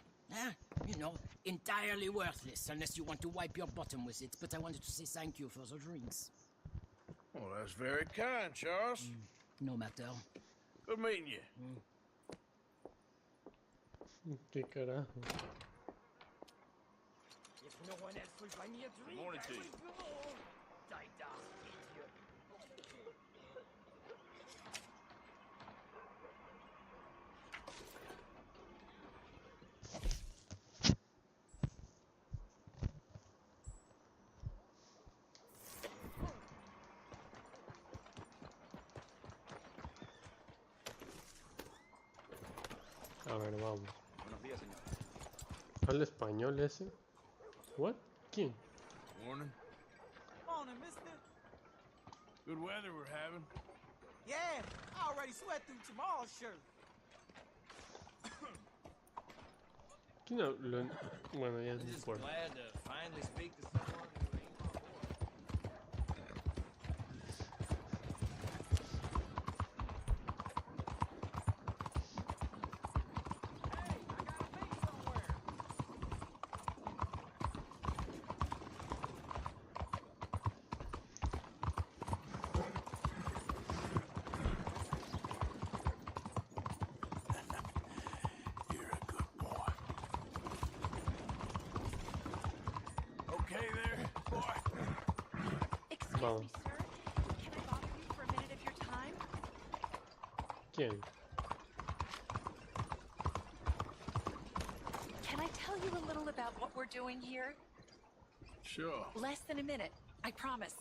You know, entirely worthless unless you want to wipe your bottom with it. But I wanted to say thank you for the drinks. Well, that's very kind, Charles. No matter. Good meeting you. ¿Qué carajo? If no one else will buy me a drink, Morning to you. A ver, vamos. ¿Habla español ese? What? ¿Quién? Morning. Morning, mister. Good weather we're having. Yeah, I already sweat through tomorrow's shirt. ¿Quién habló? Bueno, ya no importa. Glad to finally speak to someone who ain't my boy. You're a good boy. Okay there, boy. Excuse Vamos. me, sir. Can I bother you for a minute of your time? ¿Quién? Can I tell you a little about what we're doing here? Sure. Less than a minute, I promise.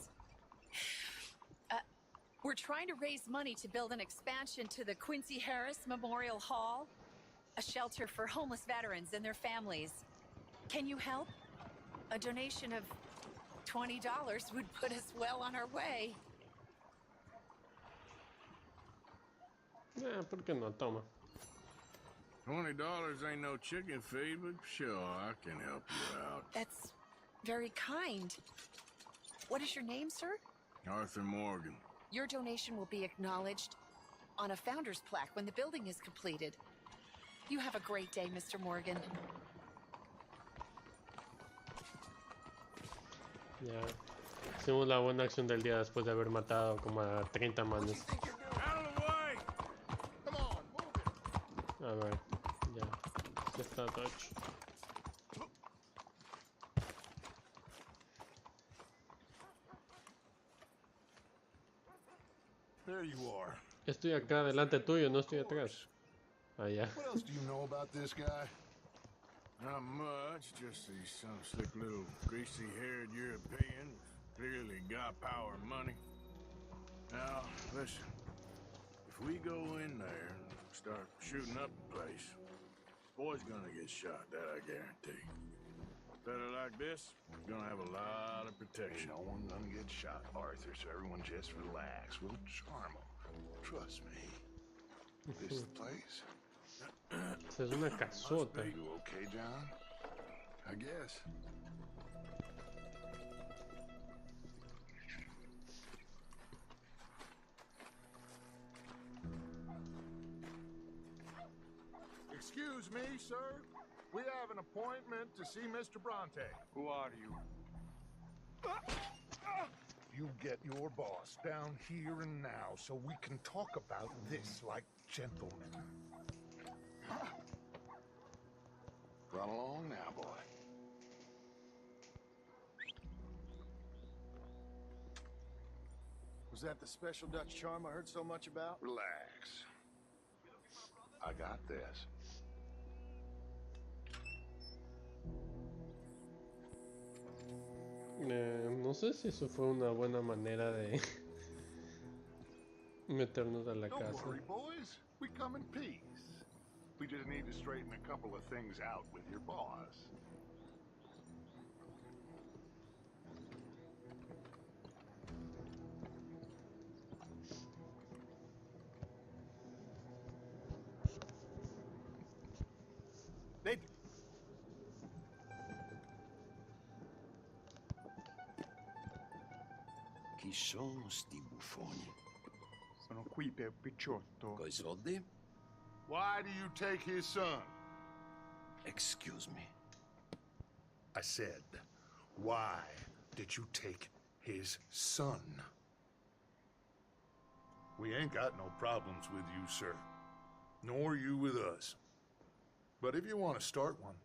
We're trying to raise money to build an expansion to the Quincy Harris Memorial Hall, a shelter for homeless veterans and their families. Can you help? A donation of $20 would put us well on our way. ¿Por qué no? Toma. $20 ain't no chicken feed, but sure, I can help you out. That's very kind. What is your name, sir? Arthur Morgan. Your donation will be acknowledged on a founder's plaque when the building is completed. You have a great day, Mr. Morgan. Ya. Hicimos la buena acción del día después de haber matado como a 30 manos. Out of the way! Come on, move it. A ver, ya. Ya está touch. There you are. Estoy acá delante tuyo, no estoy atrás. Ah, ya. What else do you know about this guy? Not much, just he's some slick little greasy-haired European. Clearly got power and money. Now, listen. If we go in there and start shooting up the place, boy's gonna get shot, that I guarantee. Better like this, he's gonna have a lot of protection. No one gonna get shot, Arthur, so everyone just relax. We'll charm them. Trust me. This the place? Esa es una casota. You okay, John? I guess. Excuse me, sir. We have an appointment to see Mr. Bronte. Who are you? You get your boss down here and now so we can talk about this like gentlemen. Run along now, boy. Was that the special Dutch charm I heard so much about? Relax. I got this. No sé si eso fue una buena manera de meternos a la Don't casa. worry, boys. We come in peace. We just need to straighten a couple of things out with your boss. They... Chi sono sti buffoni? qui per picciotto. Coi soldi? Why do you take his son? Excuse me. I said, why did you take his son? We ain't got no problems with you, sir. Nor you with us. But if you want to start one,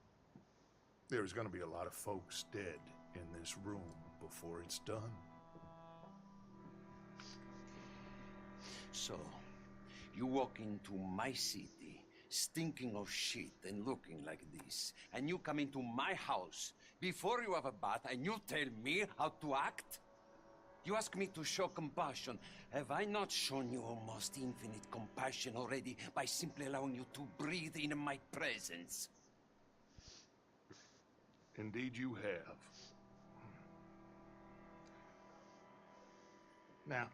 there's gonna be a lot of folks dead in this room before it's done. So, you walk into my city, stinking of shit and looking like this, and you come into my house before you have a bath and you tell me how to act? You ask me to show compassion. Have I not shown you almost infinite compassion already by simply allowing you to breathe in my presence? Indeed you have. Now,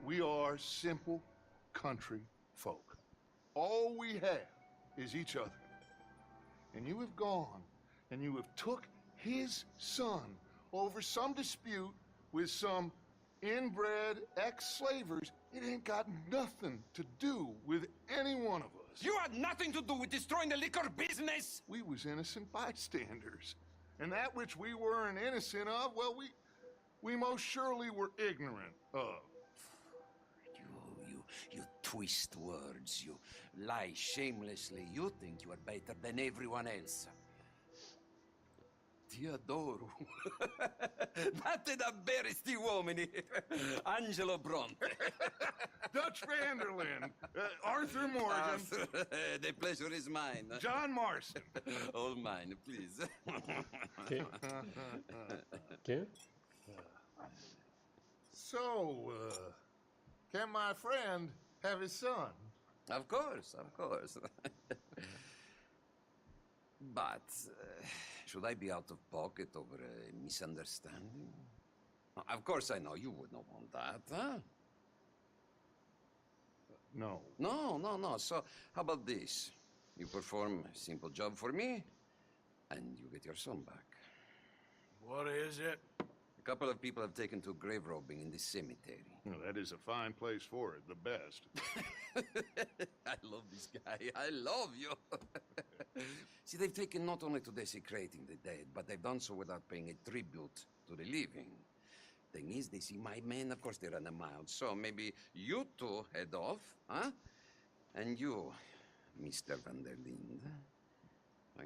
we are simple country folk. All we have is each other. And you have gone and you have took his son over some dispute with some inbred ex-slavers. It ain't got nothing to do with any one of us. You had nothing to do with destroying the liquor business! We was innocent bystanders. And that which we weren't innocent of, well, we most surely were ignorant of. You twist words, you lie shamelessly. You think you are better than everyone else. Ti adoro. Vatte davvero sti uomini. Angelo Bronte. Dutch Vanderlyn. Arthur Morgan. Arthur, the pleasure is mine. John Marston. All mine, please. Okay. So, can my friend have his son? Of course, of course. But, should I be out of pocket over a misunderstanding? Of course I know you would not want that, huh? No. No. So, how about this? You perform a simple job for me, and you get your son back. What is it? A couple of people have taken to grave robbing in this cemetery. Well, that is a fine place for it, the best. I love this guy. I love you. See, they've taken not only to desecrating the dead, but they've done so without paying a tribute to the living. Thing is, they see my men, of course they run them out. So maybe you two head off, huh? And you, Mr. Van der Linde,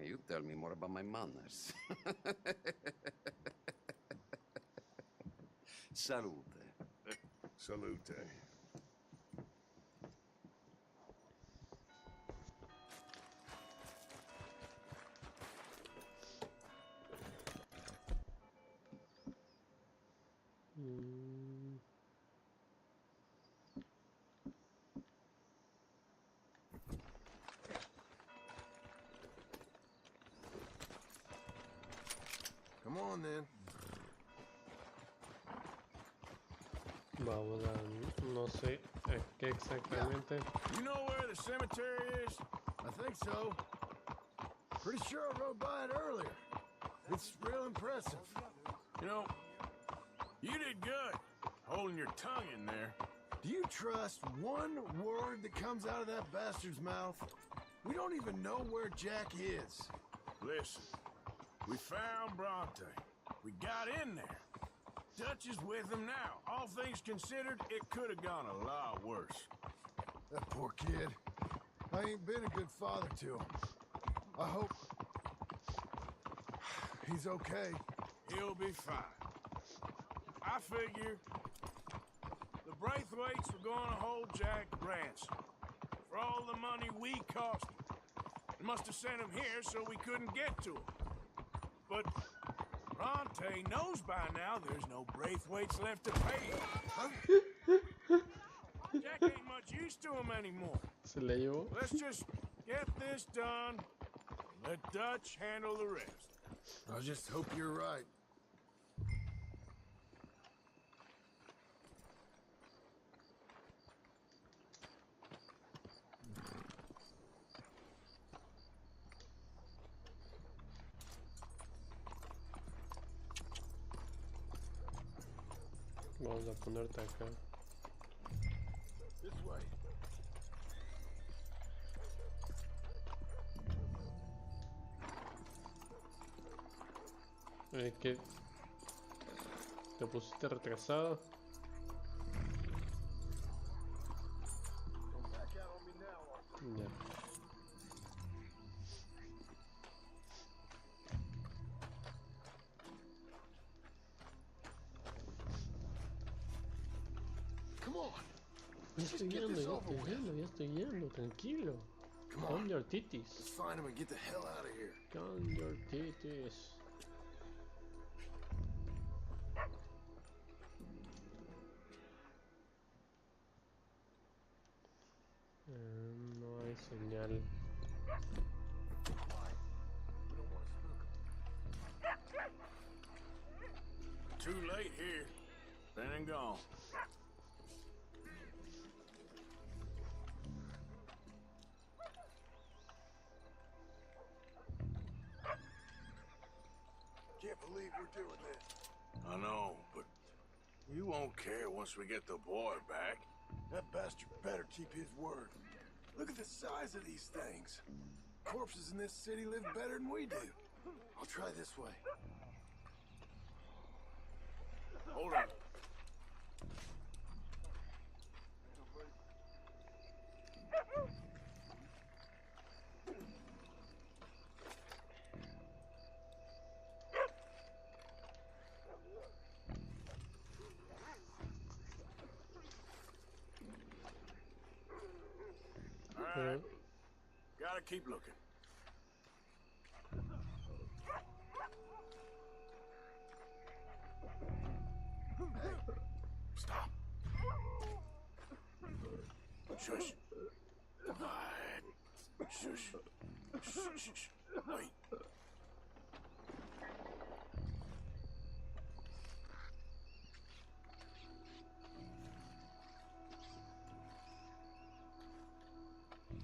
you tell me more about my manners. Salute. Salute. Come on, then. Vamos a... no sé a qué exactamente. You know where the cemetery is? I think so. Pretty sure I rode by it earlier. It's real impressive. You know, you did good, holding your tongue in there. Do you trust one word that comes out of that bastard's mouth? We don't even know where Jack is. Listen, we found Bronte. We got in there. Dutch is with him now. All things considered, it could have gone a lot worse. That poor kid. I ain't been a good father to him. I hope he's okay. He'll be fine. I figure the Braithwaites were going to hold Jack ransom for all the money we cost him. They must have sent him here so we couldn't get to him. But Bronte knows by now there's no Braithwaites left to pay him. Jack ain't much use to him anymore. Se le llevó. Let's just get this done and let Dutch handle the rest. I just hope you're right. Vamos a ponerte acá. This way. ¿Qué? ¿Te pusiste retrasado? Ya. Come on. Ya estoy yendo, tranquilo. Calm your titties. Let's find him and get the hell out of here. Calm your titties. No hay señal. Too late here. Been and gone. Can't believe we're doing this. I know, but you won't care once we get the boy back. That bastard better keep his word. Look at the size of these things. Corpses in this city live better than we do. I'll try this way. Hold on. All right. Gotta keep looking. Stop. Shush. Quiet. Shush. Shh. Wait.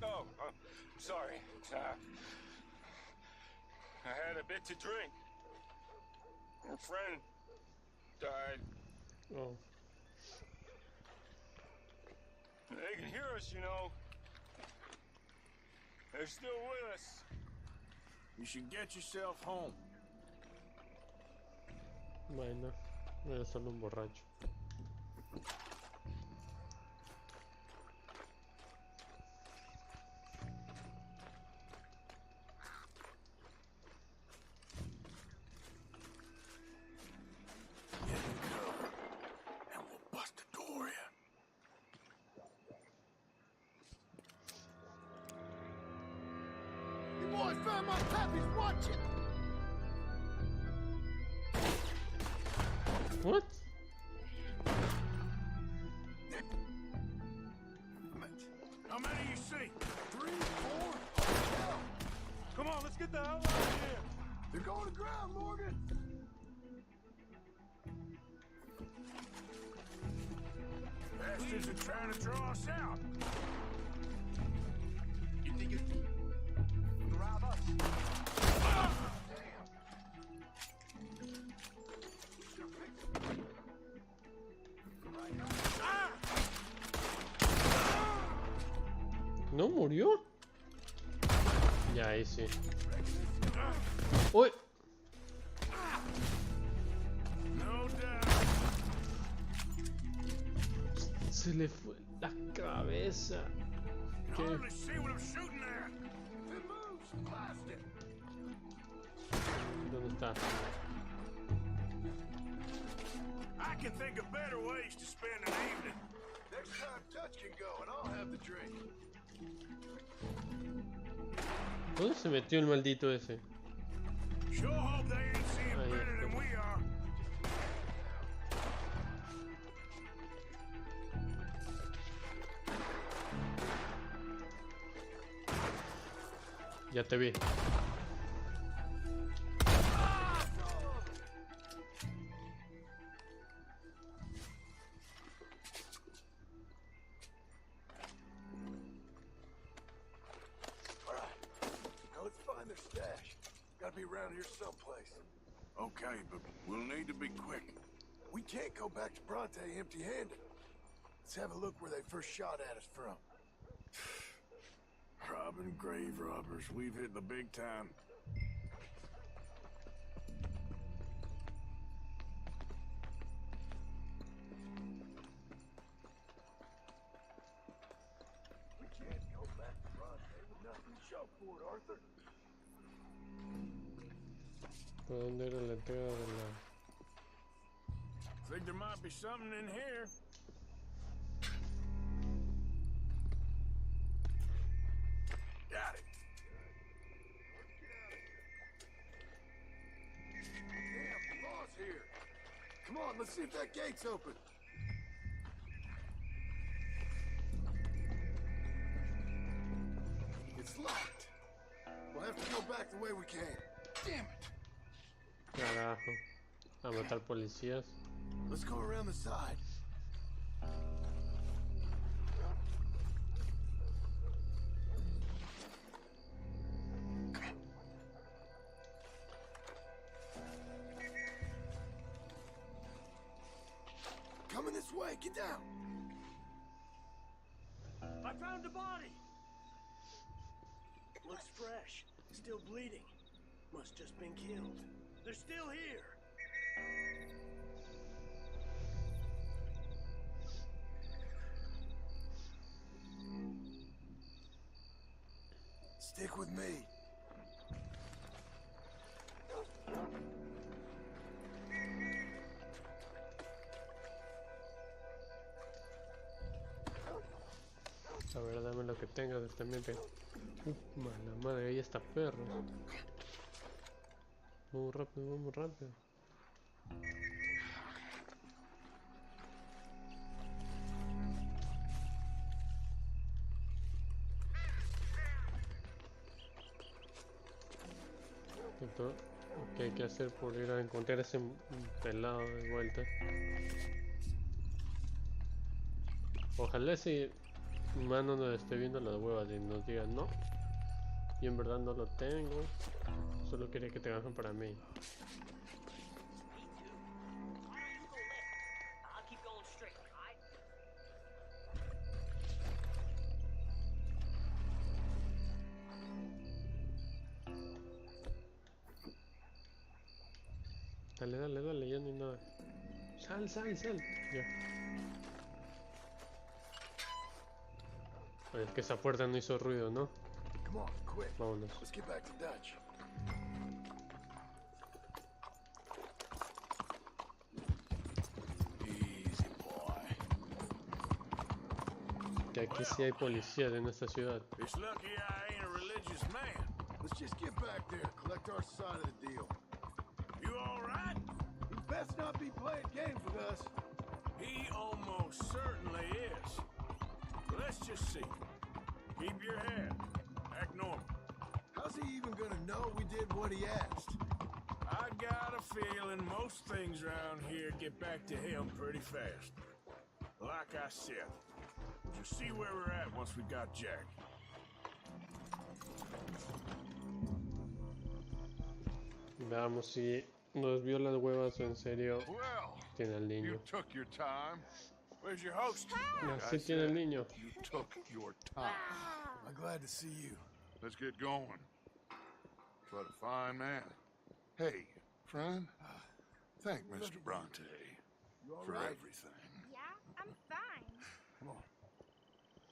Oh, sorry. I had a bit to drink. A friend died. Oh. They can hear us, you know. They're still with us. You should get yourself home. Bueno, voy a solo un borracho. And we'll bust the door in. You boys found my pappy's watching! What? How many you see? 3, 4, hell! Come on, let's get the hell out of here. They're going to ground, Morgan! Bastards are trying to draw us out. You think you can rob us? ¿No murió? Ya, ahí sí. ¡Uy! Se le fue la cabeza. ¿Qué? ¿Dónde está? I can think of better ways to spend an evening. Next time Dutch can go and I'll have the drink. ¿Dónde se metió el maldito ese? Sure hope they ain't seeing better than we are. Ya te vi. Be around here someplace. Okay, but we'll need to be quick. We can't go back to Bronte empty-handed. Let's have a look where they first shot at us from. Robbing grave robbers. We've hit the big time. We can't go back to Bronte with nothing to show for it, Arthur. ¿Por dónde era la entrega de la...? Think there might be something in here. Got it. Damn, Law's here. Come on, let's see if that gate's open. It's locked. We'll have to go back the way we came. Damn it. Carajo. A matar policías. Let's go around the side. Coming this way, get down. I found a body. Looks fresh, still bleeding. Must just been killed. They're still here. Stick with me. A ver, dame lo que tengas también. Mala madre, ahí está perro. Vamos rápido, vamos rápido. Entonces, ¿qué hay que hacer por ir a encontrar ese pelado de vuelta? Ojalá ese mano nos esté viendo las huevas y nos diga no. Y en verdad no lo tengo. Solo quería que trabajen para mí. Dale, dale, dale, ya no hay nada. Sal, sal, sal. Ya. Oye, es que esa puerta no hizo ruido, ¿no? Come on, quick. Vámonos. Let's get back to Dutch. Easy, boy. Que aquí sí hay policías en esta ciudad. It's lucky I ain't a religious man. Let's just get back there, collect our side of the deal. You all right? You best not be playing games with us. He almost certainly is. Let's just see. Keep your head. Act normal. How's he even gonna know we did what he asked? I got a feeling most things around here get back to him pretty fast. Like I said, we'll just see where we're at once we got Jack. Veamos si nos vio las huevas o en serio tiene el niño. You took your time. Where's your host? Así tiene el niño. You took your time. I'm glad to see you. Let's get going. What a fine man. Hey, friend. Thank Mr. Bronte for everything. Yeah, I'm fine. Come on.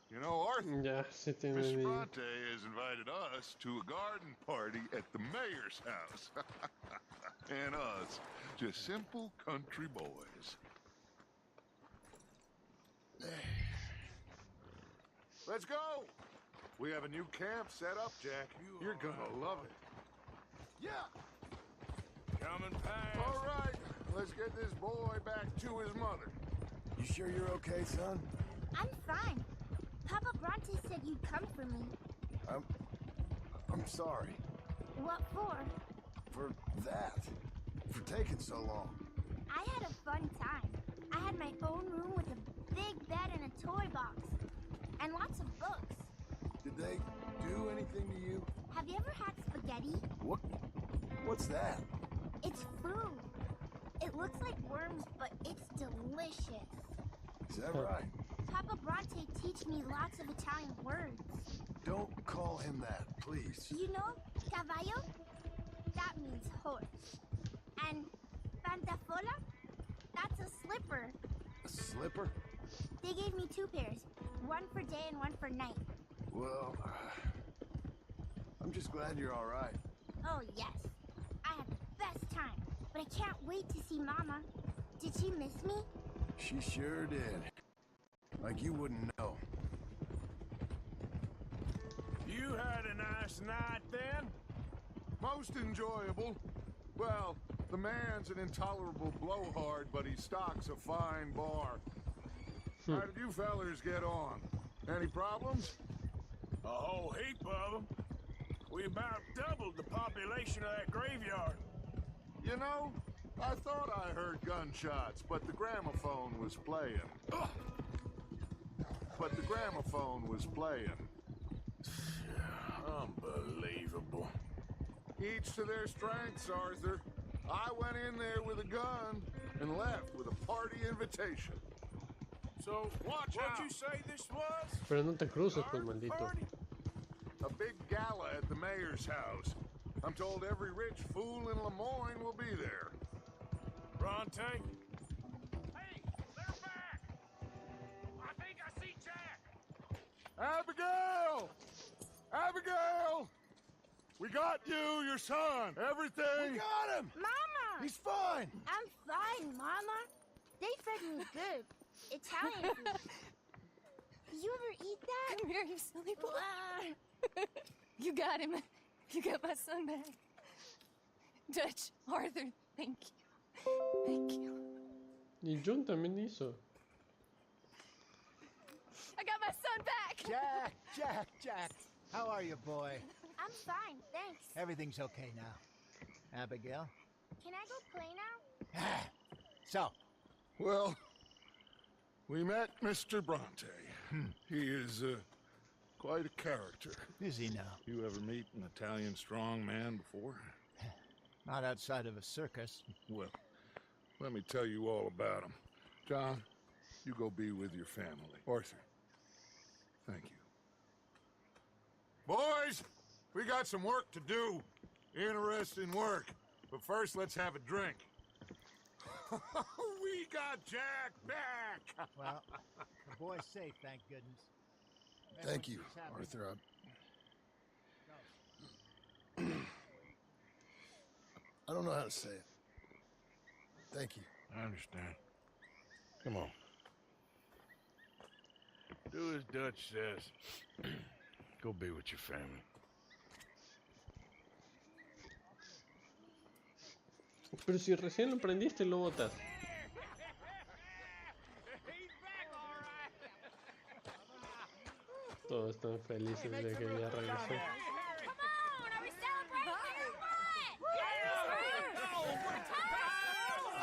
You know, Arthur, Ya, sí tiene el Mr. niño. Bronte has invited us to a garden party at the mayor's house. And us, just simple country boys. Let's go! We have a new camp set up, Jack. You're gonna love it. Yeah! Coming past. All right, let's get this boy back to his mother. You sure you're okay, son? I'm fine. Papa Bronte said you'd come for me. I'm sorry. What for? For that. For taking so long. I had a fun time. I had my own room with a big bed and a toy box. And lots of books. Did they do anything to you? Have you ever had spaghetti? What's that? It's food. It looks like worms, but it's delicious. Is that right? Papa Bronte teach me lots of Italian words. Don't call him that, please. You know, caballo? That means horse. And pantafola? That's a slipper. A slipper? They gave me 2 pairs. One for day and one for night. Well, I'm just glad you're all right. Oh, yes. I had the best time. But I can't wait to see Mama. Did she miss me? She sure did. Like you wouldn't know. You had a nice night then? Most enjoyable. Well, the man's an intolerable blowhard, but he stocks a fine bar. How did you fellers get on? Any problems? A whole heap of them. We about doubled the population of that graveyard. You know, I thought I heard gunshots, but the gramophone was playing. Ugh. But the gramophone was playing. Unbelievable. Each to their strengths, Arthur. I went in there with a gun and left with a party invitation. So, what'd you say this was? Pero no te cruces, pues, maldito. A big gala at the mayor's house. I'm told every rich fool in Lemoyne will be there. Bronte? Hey, they're back! I think I see Jack! Abigail! Abigail! We got you, your son, everything. We got him! Mama! He's fine! I'm fine, Mama. They fed me good. Italian food. Did you ever eat that? Come here, you silly boy. You got him. You got my son back. Dutch, Arthur, thank you. Thank you. Y John también hizo. I got my son back! Jack. How are you, boy? I'm fine, thanks. Everything's okay now. Abigail? Can I go play now? So, Well, we met Mr. Bronte. He is quite a character. is he now? You ever meet an Italian strong man before? Not outside of a circus. Well, let me tell you all about him. John, you go be with your family. Arthur, thank you. Boys, we got some work to do. Interesting work. But first, let's have a drink. We got Jack back! Well, the boy's safe, thank goodness. Thank you, Everyone's happy. Arthur. I don't know how to say it. Thank you. I understand. Come on. Do as Dutch says. Go be with your family. Pero si recién lo prendiste y lo botas. Todos están felices de que ya regresó.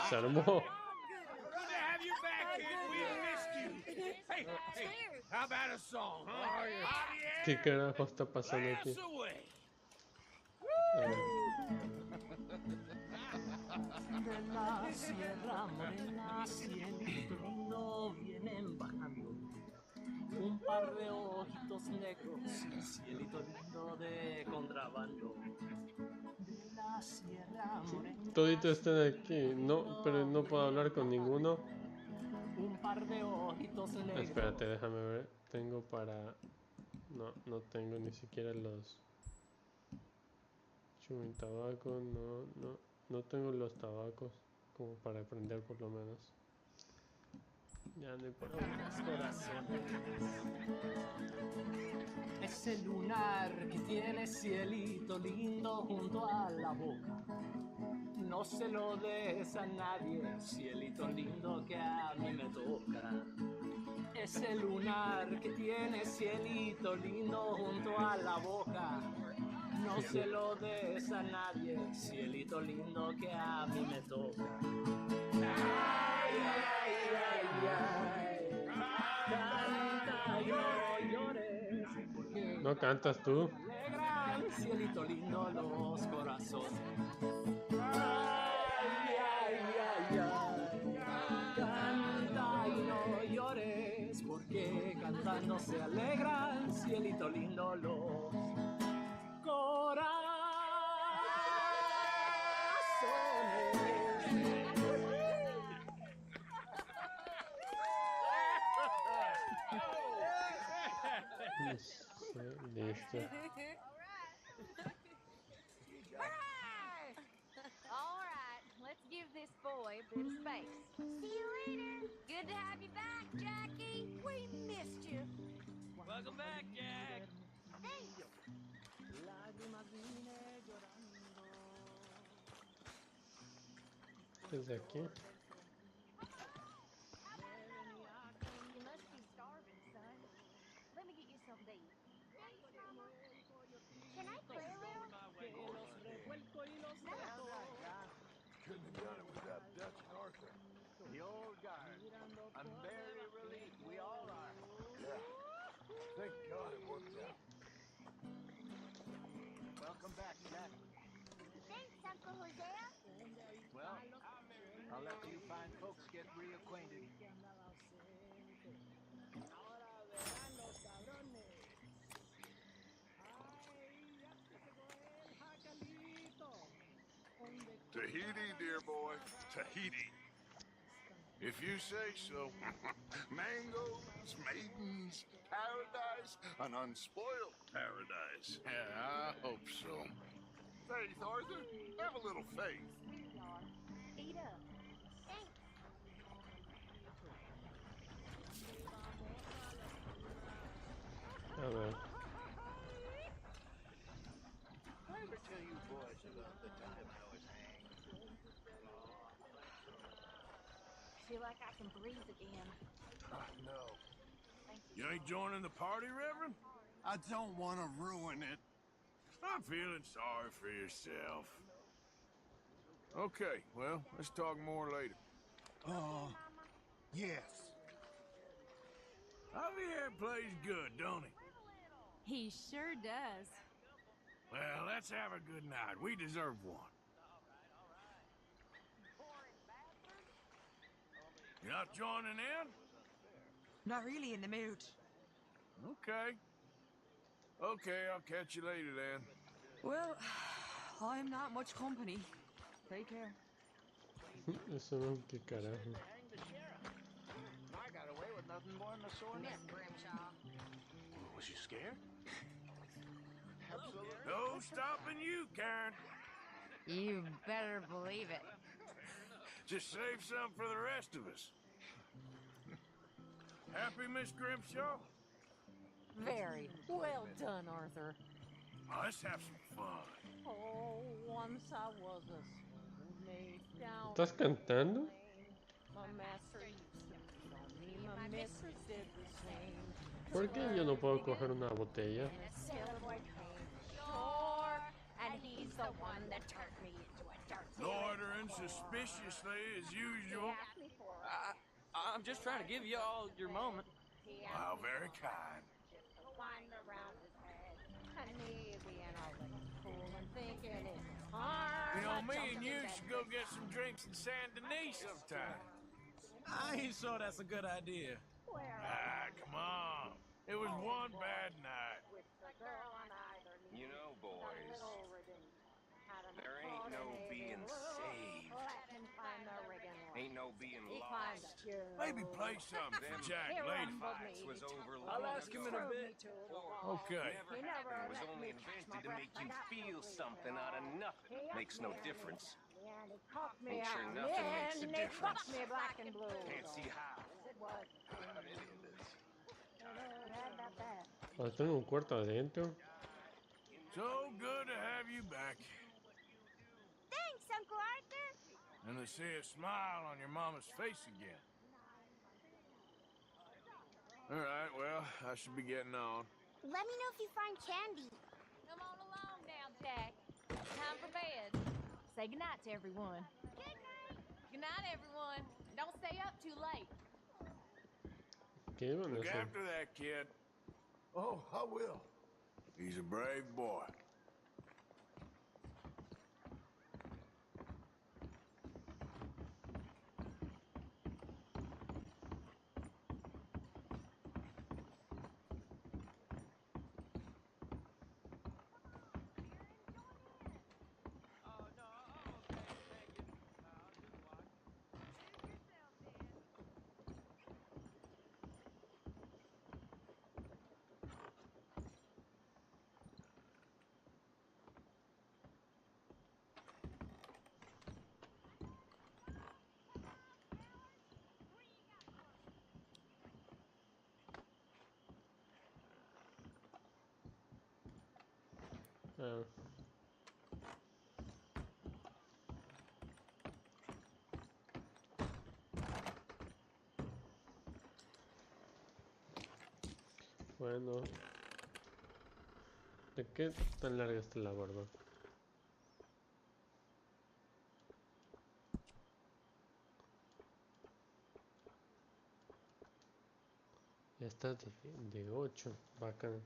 Se armó. Good to have you back, kid. We missed you. Hey, how about a song, huh? ¿Qué carajo está pasando aquí? De la sierra morena, cielito lindo, vienen bajando un par de ojitos negros, cielito lindo de contrabando. De la sierra morena. Toditos están aquí, no, pero no puedo hablar con ninguno. Un par de ojitos negros. Espérate, déjame ver. Tengo para... No tengo ni siquiera los... Chewing tabaco, no tengo los tabacos como para prender por lo menos. Ya no hay problema. Ese lunar que tiene cielito lindo junto a la boca. No se lo des a nadie, cielito lindo que a mí me toca. Ese lunar que tiene cielito lindo junto a la boca. No se lo des a nadie, cielito lindo que a mí me toca. Ay, ay, ay, ay, canta y no llores, porque ¿No cantas tú? alegran, cielito lindo, los corazones. Ay, ay, ay, ay, canta y no llores, porque cuando se alegran, cielito lindo, los Listo. Hooray! All right, let's give this boy a bit of space. See you later. Good to have you back, Jackie. We missed you. Welcome back, Jack. Thanks. Desde aquí. You must be starving, son. Let me get you something to eat. Thanks, Mama. Can I play a little? Couldn't have done it without Dutch and Arthur. The old guard. I'm very relieved. We all are. Yeah. Thank God it worked out. Welcome back, Jack. Thanks, Uncle Hosea. Well, I'll let you fine folks get reacquainted. Tahiti, dear boy. Tahiti. If you say so. Mangoes, maidens, paradise, an unspoiled paradise. Yeah, I hope so. Faith, Arthur. Have a little faith. Eat up. Thanks. A ver. I ever tell you boys about the time I was hanged? I feel like I can breathe again. No. You ain't joining the party, Reverend? I don't want to ruin it. I'm feeling sorry for yourself. Okay, well, let's talk more later. Yes. Javier plays good, don't he? He sure does. Well, let's have a good night. We deserve one. You not joining in? Not really in the mood. Okay. Okay, I'll catch you later then. Well, I'm not much company. Take care. Eso no, qué carajo. Hang the sheriff. I got away with nothing more than a sore neck. Grimshaw. Was you scared? Absolutely. No stopping you, Karen. You better believe it. Just save some for the rest of us. Happy, Miss Grimshaw? Very well done, Arthur. Let's have some fun. Oh, once I was a slave down ¿Estás cantando? my master used to beat on me. My mistress did the same. ¿Por qué yo no puedo coger una botella? Sure, and he's the one that turned me into a dirty. Loitering suspiciously as usual. I'm just trying to give you all your moment. Wow, very kind. Wind around his head, and me being all like cool and thinking it's hard. You know, me and you should go get some drinks in San Denis sometime. I ain't sure that's a good idea. Come on. It was one bad night. You know, boys, there ain't no being saved. Ain't no being lost. Maybe play something for Jack later. Fights was over I'll ask him in a bit. Okay. Never happened was only invented to make you feel something out of nothing. Makes no difference. Ain't sure nothing makes a difference. Can't see how. Tengo un cuarto adentro. So good to have you back. Thanks, Uncle Arthur. And to see a smile on your mama's face again. All right, well, I should be getting on. Let me know if you find candy. Come on along now, Jack. Time for bed. Say goodnight to everyone. Good night. Good night, everyone. Don't stay up too late. ¿Qué iban a Look hacer? after that kid. Oh, I will. He's a brave boy. Ah. Bueno, ¿de qué tan larga está la barba? Ya está de 8, bacán.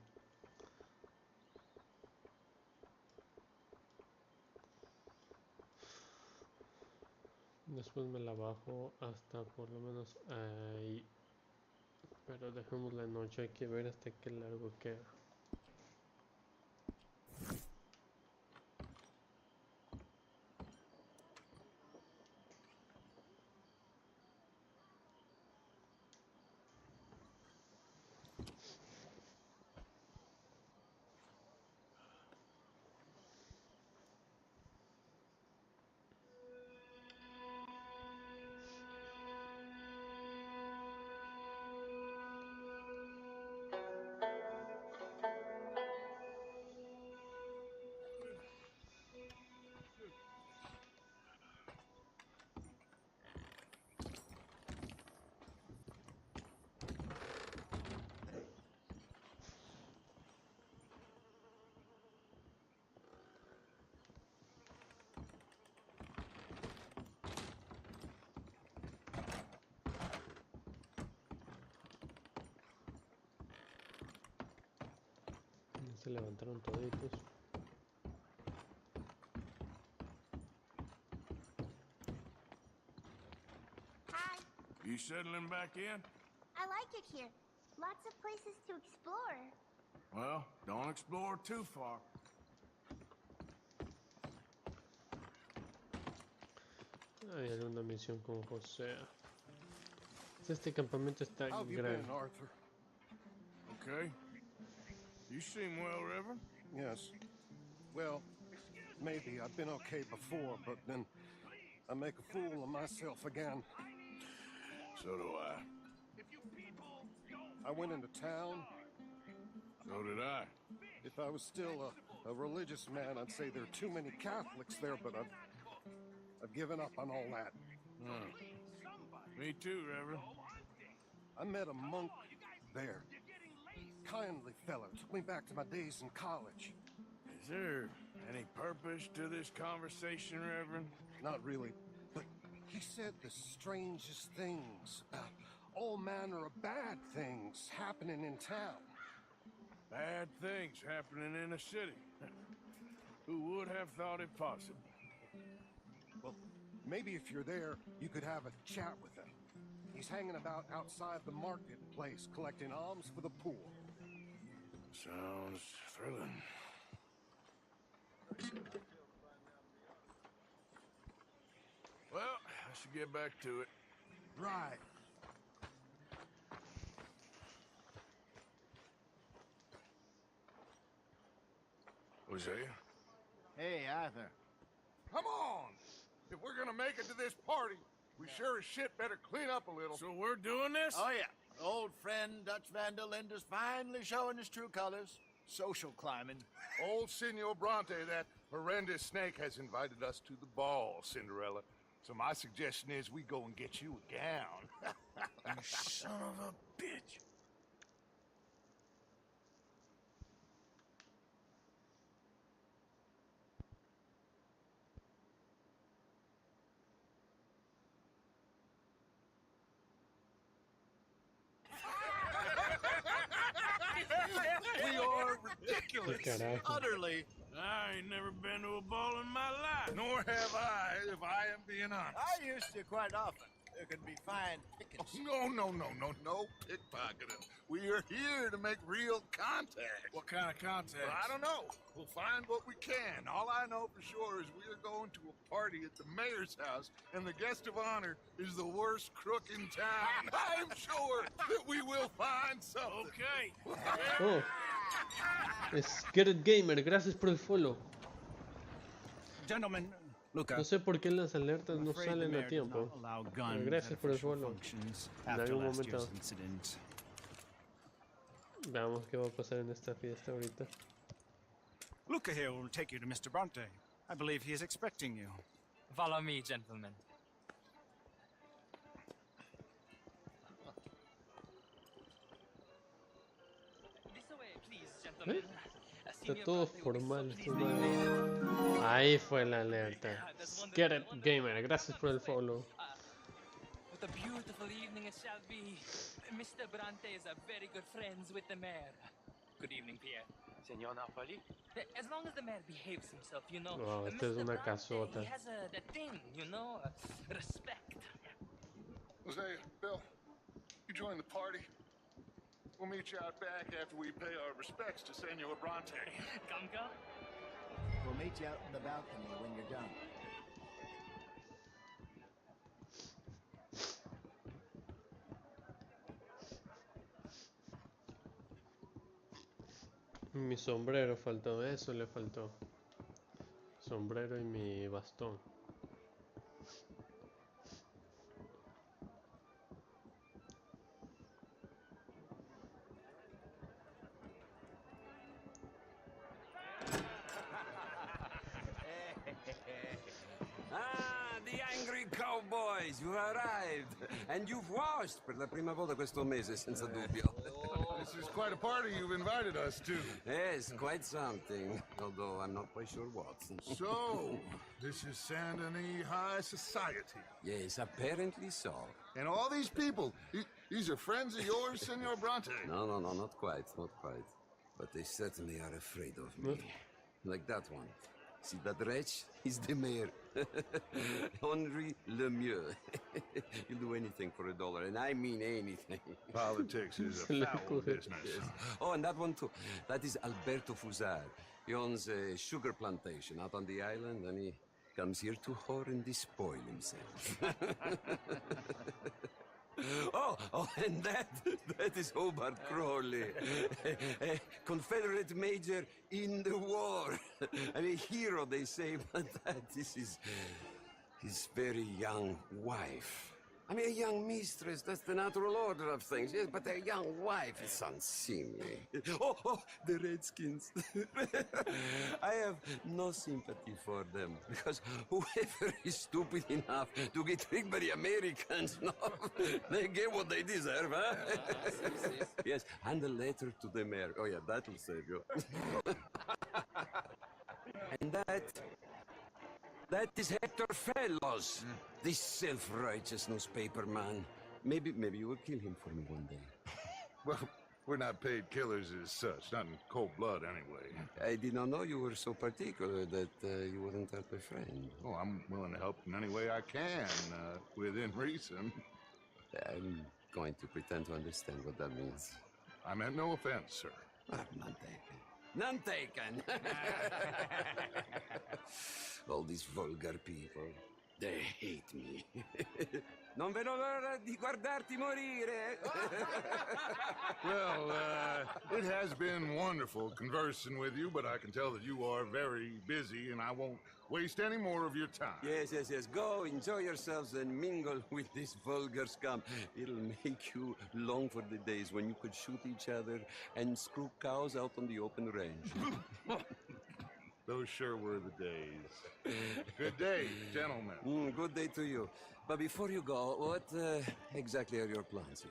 Después me la bajo hasta por lo menos ahí. Pero dejémosla en 8, hay que ver hasta qué largo queda. Se levantaron toditos. Hi. You settling back in? I like it here. Lots of places to explore. Well, don't explore too far. Hay alguna misión con José. Este campamento está How have you grande. been, Arthur? Okay. You seem well, Reverend. Yes. Well, maybe I've been okay before, but then I make a fool of myself again. So do I. I went into town. So did I. If I was still a religious man, I'd say there are too many Catholics there, but I've given up on all that. Me too, Reverend. I met a monk there. Kindly fellow, took me back to my days in college. Is there any purpose to this conversation, Reverend? Not really, but he said the strangest things about all manner of bad things happening in town. Bad things happening in a city. Who would have thought it possible? Well, maybe if you're there, you could have a chat with him. He's hanging about outside the marketplace collecting alms for the poor. Sounds thrilling. Well, I should get back to it. Right. Hosea? Hey, Arthur. Come on! If we're gonna make it to this party, we sure as shit better clean up a little. So we're doing this? Oh, yeah. Old friend Dutch van der Linde is finally showing his true colors. Social climbing. Old Senor Bronte, that horrendous snake, has invited us to the ball, Cinderella. So my suggestion is we go and get you a gown. You son of a bitch. We are ridiculous. Carajo. Utterly. I ain't never been to a ball in my life. Nor have I, if I am being honest. I used to quite often. There can be fine pickings. No pickpocketing. We are here to make real contact. What kind of contact? Well, I don't know. We'll find what we can. All I know for sure is we are going to a party at the mayor's house, and the guest of honor is the worst crook in town. I'm sure that we will find something. Okay. Oh, Scared Gamer, gracias por el follow. Gentlemen, look No sé por qué las alertas no salen a tiempo. Pero gracias por el follow. En algún momento veamos qué va a pasar en esta fiesta ahorita. Luca here will take you to Mr. Bronte. I believe he is expecting you. Follow me, gentlemen. This way, please, gentlemen. Está todo formal esta madre. Ahí fue la alerta. Get it, gamer. Gracias por el follow. What a beautiful evening it shall be. Mr. Bronte is a very good friends with the mayor. Good evening, Pierre. Senor Napoli? As long as the mayor behaves himself, you know. Wow, esta es Mr. una Bronte, casota. he has that thing, you know, respect. Jose, Bill, you join the party. We'll meet you out back after we pay our respects to Senor Bronte. Come, come. We'll meet you out in the balcony when you're done. Mi sombrero faltó, eso le faltó. Sombrero y mi bastón. Ah, the angry cowboys, you arrived. And you've washed per la prima volta questo mese, senza dubbio. This is quite a party you've invited us to. Yes, quite something. Although I'm not quite sure what. So, this is Saint Denis High Society. Yes, apparently so. And all these people, these are friends of yours, Senor Bronte? No, not quite, not quite. But they certainly are afraid of me. Like that one. See that wretch? He's the mayor. Henri Lemieux. He'll do anything for $1, and I mean anything. Politics is a foul business. Yes. Oh, and that one too. That is Alberto Fusar. He owns a sugar plantation out on the island, and he comes here to whore and despoil himself. Oh, and that is Hobart Crawley, a Confederate major in the war. I mean, hero, they say, but that is his very young wife. I mean, a young mistress, that's the natural order of things, yes, but a young wife is unseemly. Oh, the Redskins. I have no sympathy for them, because whoever is stupid enough to get tricked by the Americans, no, they get what they deserve, huh? Yes, and a letter to the mayor. Oh, yeah, that'll save you. And that is Hector Fellows, this self-righteous newspaper man. Maybe you will kill him for me one day. Well, we're not paid killers as such, not in cold blood anyway. I did not know you were so particular that you wouldn't help a friend. Oh, I'm willing to help in any way I can, within reason. I'm going to pretend to understand what that means. I meant no offense, sir. None taken. None taken! All these vulgar people, they hate me. Non vedo l'ora di guardarti morire. Well, it has been wonderful conversing with you, but I can tell that you are very busy, and I won't waste any more of your time. Yes. Go, enjoy yourselves, and mingle with this vulgar scum. It'll make you long for the days when you could shoot each other and screw cows out on the open range. Those sure were the days. Good day, gentlemen. Good day to you. But before you go, what exactly are your plans here?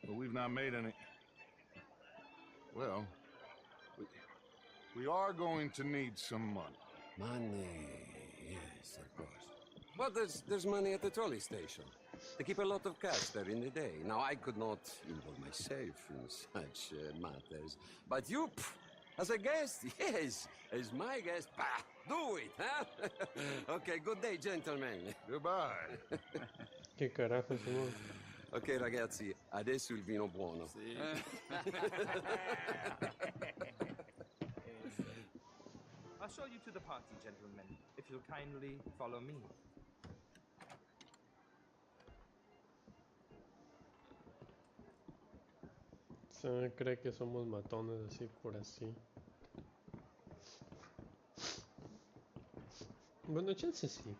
Well, we've not made any... Well, we are going to need some money. Money, yes, of course. But there's money at the trolley station. They keep a lot of cash there in the day. Now, I could not involve myself in such matters. But you, as a guest, yes, as my guest, do it, huh? Okay, good day, gentlemen. Goodbye. Che carajo sono? Ok, ragazzi, adesso il vino buono. Sì. I'll show you to the party, gentlemen, if you'll kindly follow me. Se cree que somos matones así por así. Bueno, chance sí.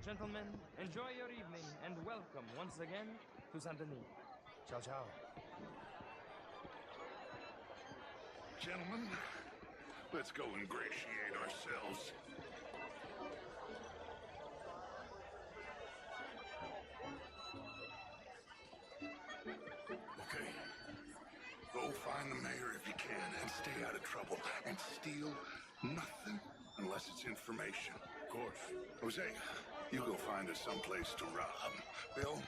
Gentlemen, enjoy your evening and welcome once again to Saint Denis. Ciao, ciao. Gentlemen, Let's go ingratiate ourselves. Okay. Go find the mayor if you can and stay out of trouble. And steal nothing unless it's information. Of course. Jose, you go find us someplace to rob. Bill,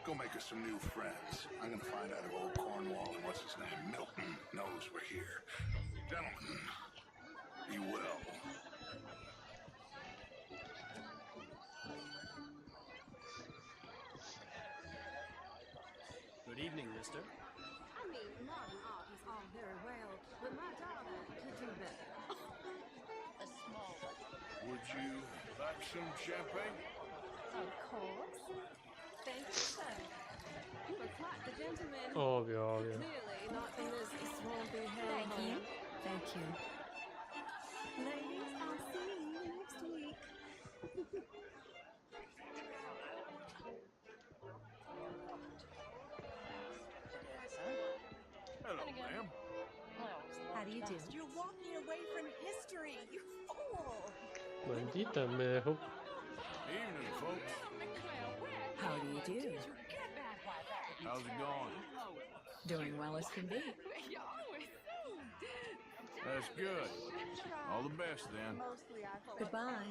go make us some new friends. I'm gonna find out if old Cornwall and what's his name, Milton, knows we're here. Gentlemen, be well. Good evening, mister. I mean, modern art is all very well, but my daughter could do better. A small one. Would you like some champagne? Of course. Thank you, sir. You are quite the gentleman. Obvio, obvio. Clearly not in this swampy hell. Thank you. Thank you. Ladies, I'll see you next week. Hello, ma'am. How do you do? You're walking away from history, you fool! Maldita, me dejó. Evening, folks. How do you do? How's it going? Doing well as can be. That's good. All the best, then. Goodbye.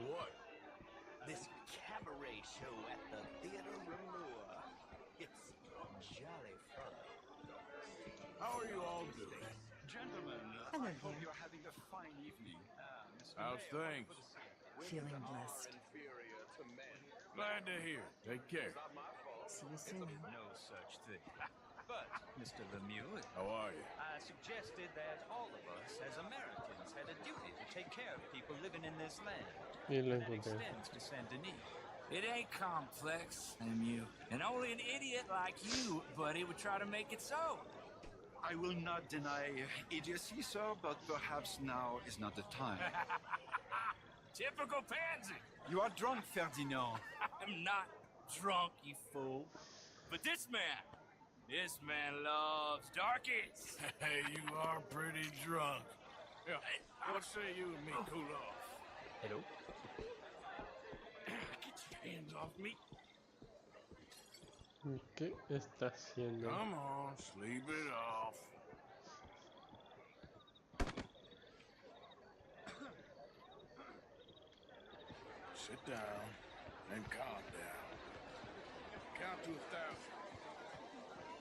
What? This cabaret show at the Theater Rouleur. It's jolly fun. How are you all doing? Gentlemen, Hello I hope there. you're having a fine evening. How's things? Feeling blessed. Glad to hear. Take care. See you soon. No such thing. But, Mr. Lemieux, How are you? I suggested that all of us, as Americans, had a duty to take care of people living in this land. Y lo And that encontré. extends to Saint Denis. It ain't complex, Lemieux. And only an idiot like you, buddy, would try to make it so. I will not deny idiocy, sir, but perhaps now is not the time. Typical pansy. You are drunk, Ferdinand. I'm not drunk, you fool. But this man loves darkies. Hey, you are pretty drunk. Yeah, what say you and me cool off? Hello? Get your hands off me. ¿Qué está haciendo? Come on, sleep it off. Sit down and calm down. Count to 1,000.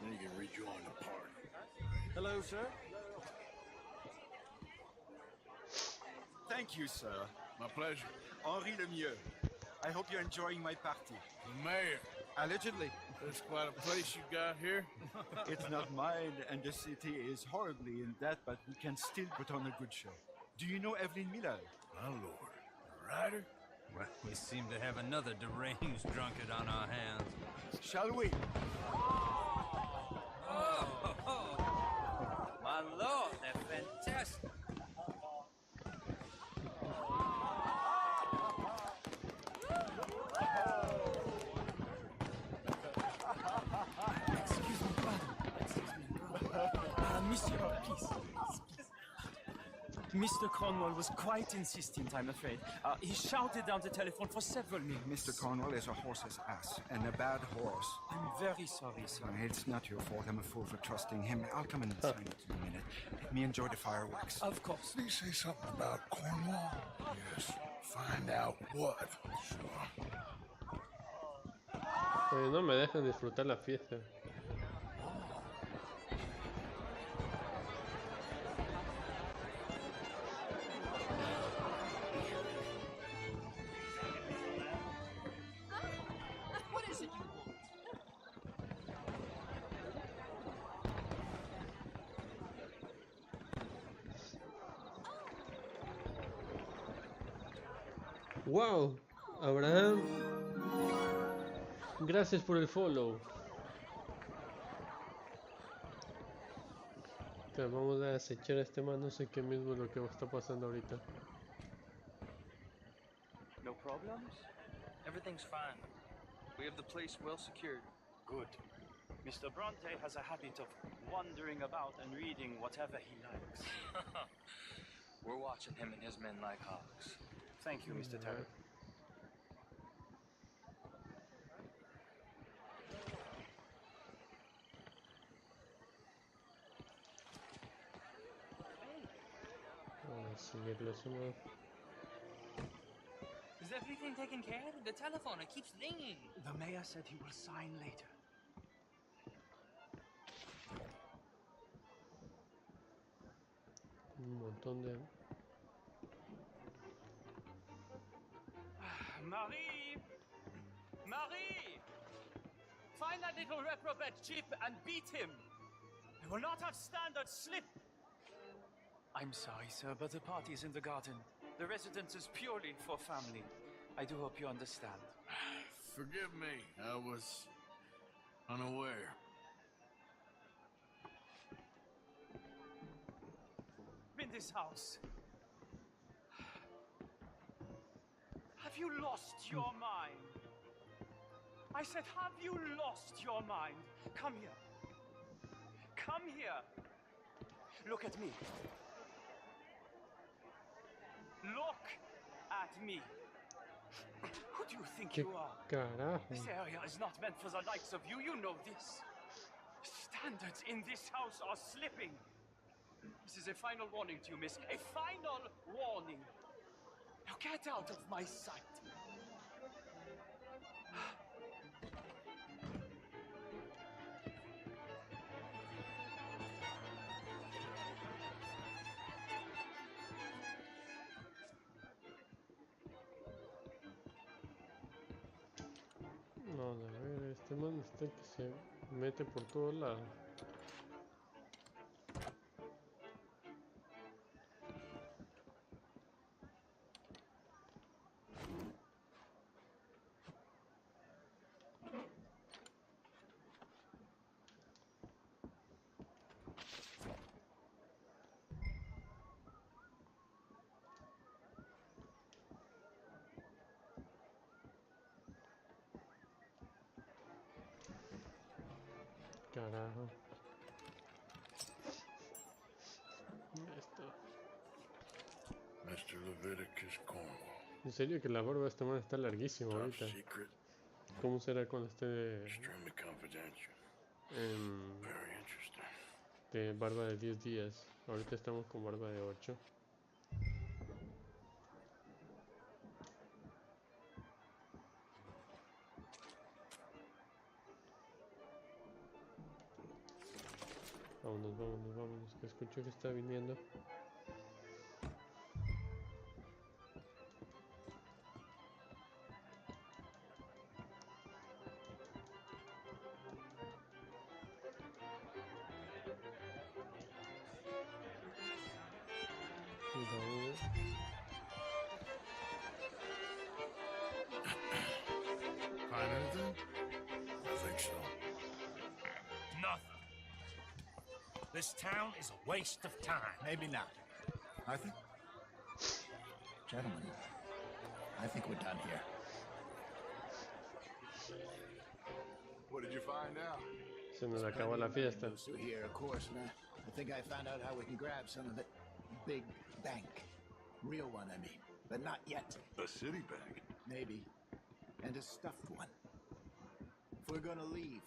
Then you can rejoin the party. Hello, sir. Thank you, sir. My pleasure. Henri Lemieux. I hope you're enjoying my party. The mayor. Allegedly. That's quite a place you got here. It's not mine, and the city is horribly in debt, but we can still put on a good show. Do you know Evelyn Miller? My lord. A writer? Well, we seem to have another deranged drunkard on our hands. Shall we? My lord, they're fantastic. Excuse me, brother. Monsieur, please. Mr. Cornwall was quite insistent, I'm afraid. He shouted down the telephone for several minutes. Mr. Cornwall is a horse's ass, and a bad horse. I'm very sorry, sir. It's not your fault. I'm a fool for trusting him. I'll come in and sign it in a minute. Let me enjoy the fireworks. Of course. Did he say something about Cornwall? Yes. Find out what. Sure. Oye, no me dejan disfrutar la fiesta. What is it you want? Wow, Abraham, gracias por el follow. Te vamos a acechar a este man, no sé qué mismo es lo que está pasando ahorita. No problems? Everything's fine. We have the place well secured. Good. Mr. Bronte has a habit of wandering about and reading whatever he likes. We're watching him and his men like hawks. Thank you, Mr. Terry. Vamos a seguirlo solo. Is everything taken care of? The telephone, it keeps ringing. The mayor said he will sign later. Un montón de... Marie! Marie! Find that little reprobate Chip and beat him. I will not have standard slip. I'm sorry, sir, but the party's in the garden. The residence is purely for family. I do hope you understand. Forgive me, I was unaware. In this house. Have you lost your mind? I said, have you lost your mind? Come here. Come here. Look at me. Look at me. Who do you think you are? Carajo. This area is not meant for the likes of you. You know this. Standards in this house are slipping. This is a final warning to you, miss. A final warning. Now get out of my sight. No, a ver, este man está que se mete por todos lados. Carajo. Esto. Mr. Leviticus Cornwall. En serio que la barba de este man está larguísima ahorita. Secret. ¿Cómo será cuando esté Extremely confidential. Very interesting. de barba de 10 días? Ahorita estamos con barba de 8. Vámonos, vámonos, vámonos, que escucho que está viniendo. Cuidado. Find anything? I think so. Nothing. This town is a waste of time. Maybe not. I think. Gentlemen, I think we're done here. What did you find out? Se nos acabó la fiesta. So here, of course, and I think I found out how we can grab some of the big bank. Real one, I mean. But not yet. A city bank? Maybe. And a stuffed one. If we're gonna leave,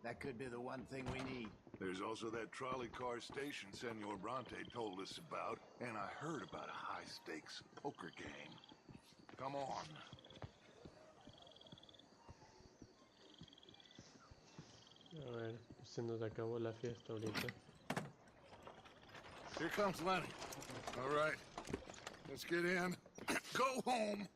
that could be the one thing we need. There's also that trolley car station Senor Bronte told us about, and I heard about a high-stakes poker game. Come on. A ver, se nos acabó la fiesta ahorita. Here comes Lenny. All right, let's get in. Go home.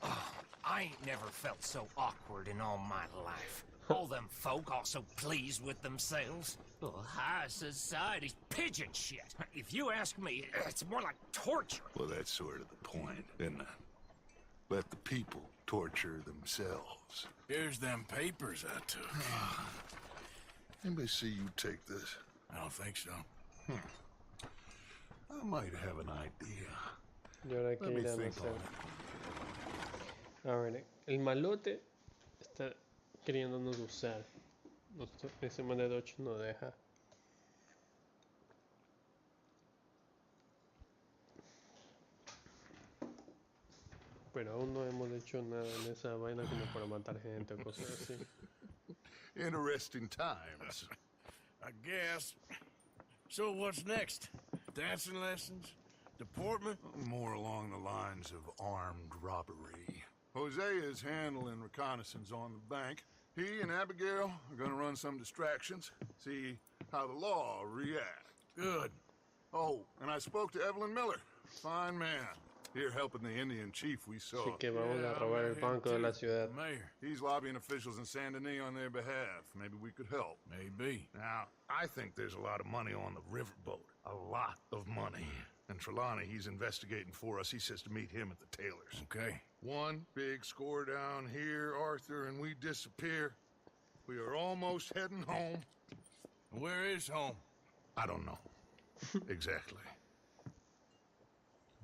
Oh, I ain't never felt so awkward in all my life. All them folk all so pleased with themselves. Oh, high society's pigeon shit. If you ask me, it's more like torture. Well, that's sort of the point, isn't it? Let the people torture themselves. Here's them papers I took. Anybody see you take this? I don't think so. I might have an idea. Y ahora que irán a hacer. A ver, el malote está queriéndonos usar. Ese man de Dodge no deja. Pero aún no hemos hecho nada en esa vaina como para matar gente o cosas así. Interesting times. I guess. So what's next? Dancing lessons? Deportment? More along the lines of armed robbery. Hosea is handling reconnaissance on the bank. He and Abigail are gonna run some distractions, see how the law reacts. Good. Oh, and I spoke to Evelyn Miller. Fine man. Here helping the Indian chief we saw. Así que vamos a robar el banco de la ciudad. Mayor. He's lobbying officials in Saint Denis on their behalf. Maybe we could help. Maybe. Now, I think there's a lot of money on the riverboat. A lot of money. And Trelawney, he's investigating for us. He says to meet him at the Taylor's. Okay. One big score down here, Arthur, and we disappear. We are almost heading home. Where is home? I don't know. Exactly.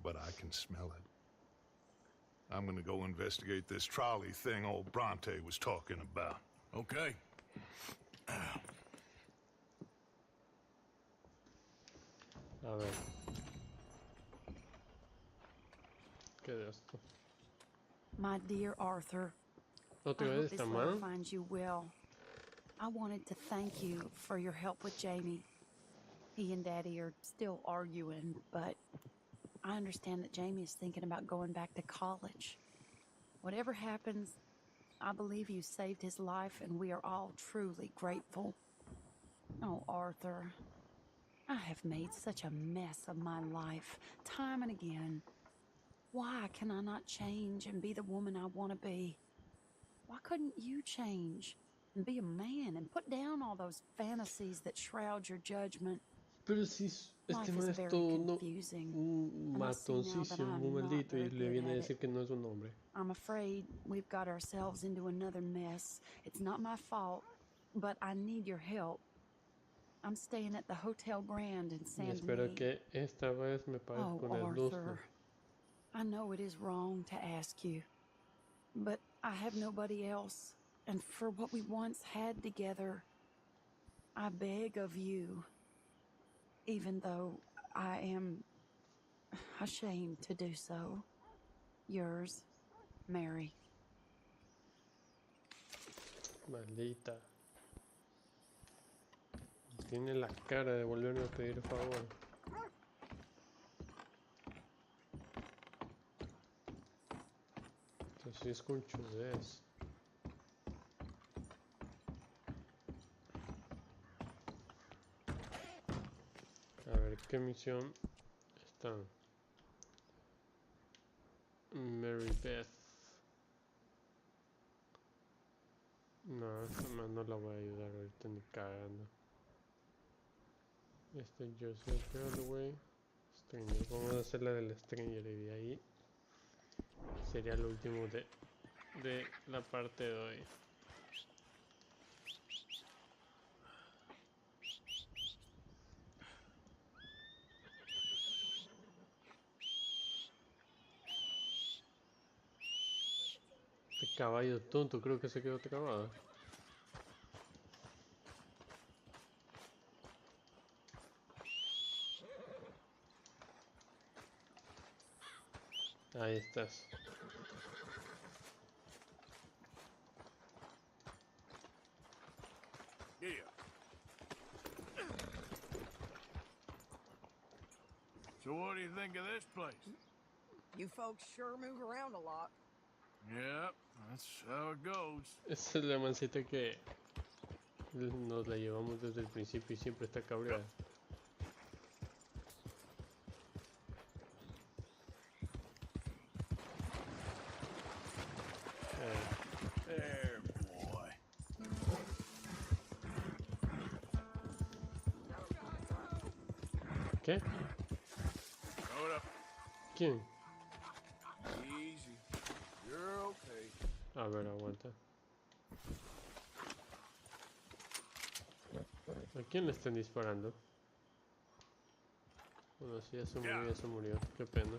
But I can smell it. I'm gonna go investigate this trolley thing old Bronte was talking about. Okay. A ver. ¿Qué de esto? My dear Arthur, ¿Otra I vez hope this esta letter mano? finds you well. I wanted to thank you for your help with Jamie. He and Daddy are still arguing, but I understand that Jamie is thinking about going back to college. Whatever happens, I believe you saved his life, and we are all truly grateful. Oh, Arthur, I have made such a mess of my life, time and again. Why can I not change and be the woman I want to be? Why couldn't you change and be a man and put down all those fantasies that shroud your judgment? Pero si este man es todo un matoncísimo, muy maldito, y le viene a decir que no es un hombre. I'm afraid we've got ourselves into another mess. It's not my fault, but I need your help. I'm staying at the Hotel Grand in Y San espero Denis. que esta vez me pagues Oh, con el gusto. Arthur, I know it is wrong to ask you, but I have nobody else, and for what we once had together, I beg of you, even though I am ashamed to do so. Yours, Mary. Maldita. Tiene la cara de volverme a pedir favor. Esto sí es conchudez. A ver, ¿qué misión está? Mary Beth. No, esta man no la voy a ayudar ahorita ni cagando. Joseph Galloway. Stranger. Vamos a hacer la del Stranger y de ahí sería lo último de la parte de hoy. Este caballo tonto creo que se quedó trabado. Ahí estás. Yeah. So what do you think of this place? You folks sure move around a lot. Yep, that's how it goes. Esa es la mancita que nos la llevamos desde el principio y siempre está cabreada. There, boy. ¿Qué? Hold up. ¿Quién? Easy. You're okay. A ver, aguanta. ¿A quién le están disparando? Bueno, si ya se murió, ya se murió. Qué pena.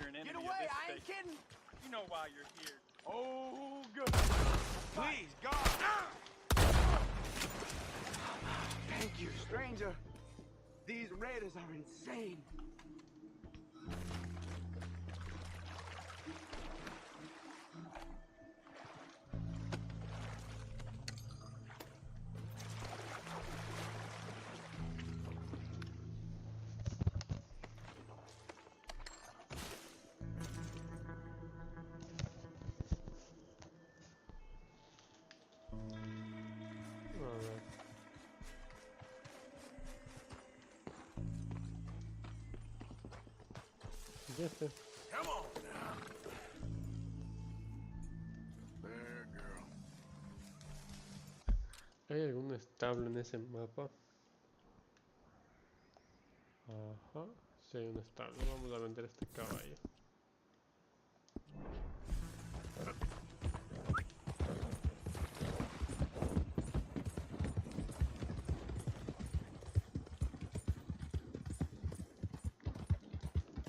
an enemy Get of away! this I ain't state. kidding! You know why you're here. Oh, good. Please, God. Thank you, stranger. These raiders are insane. Alright. Ya está. Come on now. There, girl. ¿Hay algún establo en ese mapa? Ajá. Sí, hay un establo. Vamos a vender este caballo.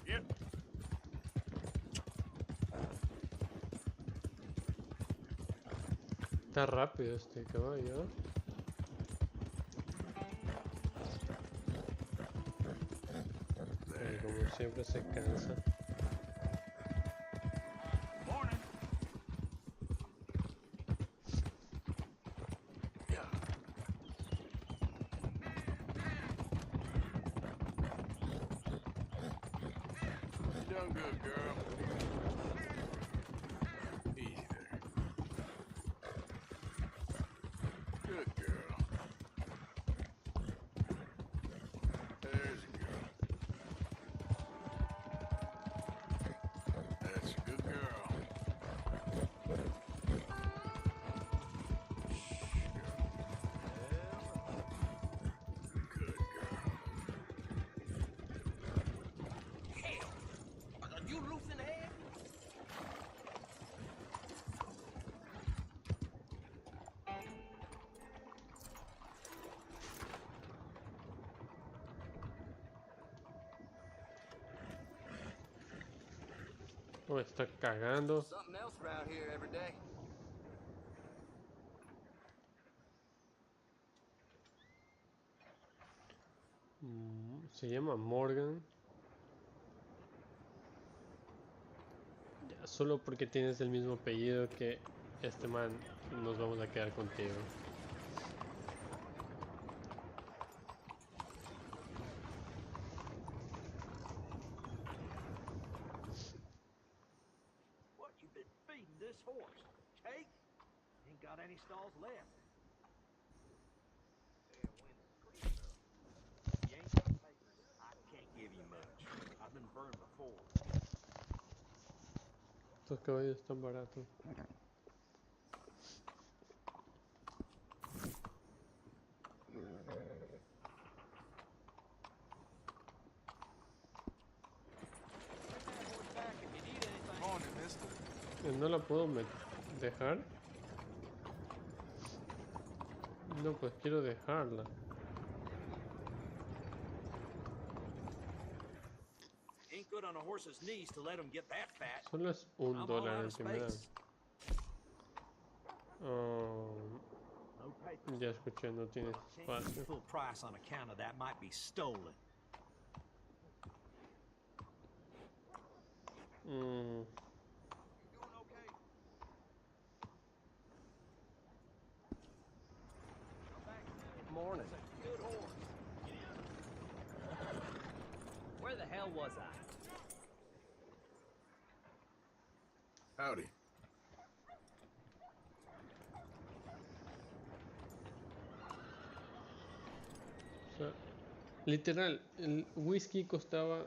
Yep. Está rápido este caballo. Como siempre se cansa. Morning. Yeah. You done good, girl. Easy there. Good girl. There's a girl. That's a good girl. Good girl. Hell! Are you roofing ahead? Oh, está cagando. Something else around here every day. Se llama Morgan. Ya, solo porque tienes el mismo apellido que este man, nos vamos a quedar contigo. What you been feeding this horse? Cake? Ain't got any stalls left. You ain't got papers. I can't give you much. I've been burned before. Estos caballos están baratos. Morning, mister. ¿No la puedo dejar? No, pues quiero dejarla. Ain't good on a horse's knees to let him get that fat. Solo es I'm all $1 out el of que me dan. space. No papers. Ya escuché, no tienes Can't give espacio. full price on account of that. Might be stolen. Morning. Good horse. Where the hell was I? Howdy. O sea, literal, el whisky costaba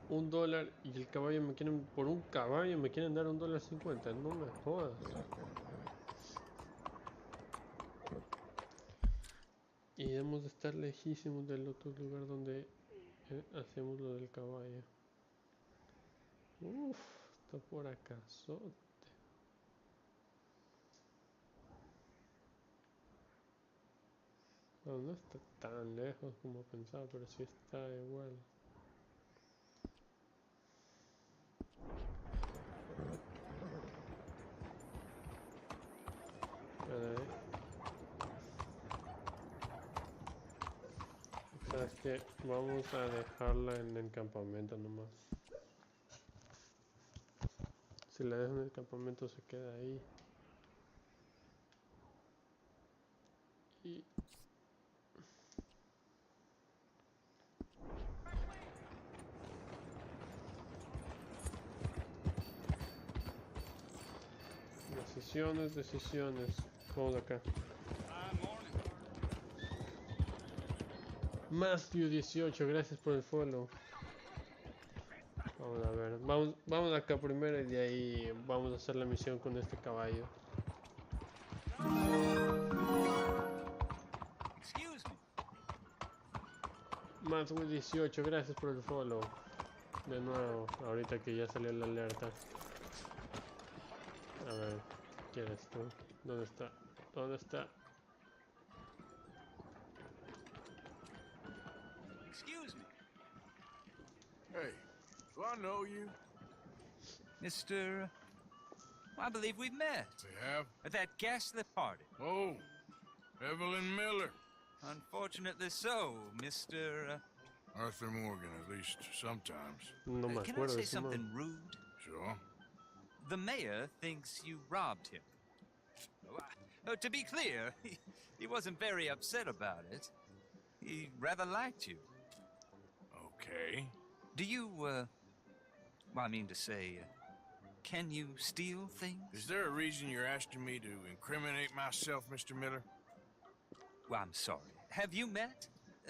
$1 y el caballo me quieren, por un caballo me quieren dar $1.50. No me jodas. Y debemos de estar lejísimos del otro lugar donde hacemos lo del caballo. Uff, está por acá. No, no está tan lejos como pensaba, pero sí está igual. ¿Sabes qué? Vamos a dejarla en el campamento nomás. Si la dejo en el campamento se queda ahí. Y... decisiones. Vamos acá. Matthew 18, gracias por el follow. Vamos a ver, vamos acá primero y de ahí vamos a hacer la misión con este caballo. Matthew 18, gracias por el follow. De nuevo, ahorita que ya salió la alerta. A ver, ¿quién eres tú? ¿Dónde está? ¿Dónde está? Excuse me. Hey, do I know you? Mr. I believe we've met. We have? At that ghastly party. Oh, Evelyn Miller. Unfortunately so, Mr. Arthur Morgan, at least sometimes. No me Can I acuerdo say de su something nombre. rude? Sure. The mayor thinks you robbed him. To be clear, he wasn't very upset about it. He rather liked you. Okay. Do you, well, I mean to say, can you steal things? Is there a reason you're asking me to incriminate myself, Mr. Miller? Well, I'm sorry. Have you met?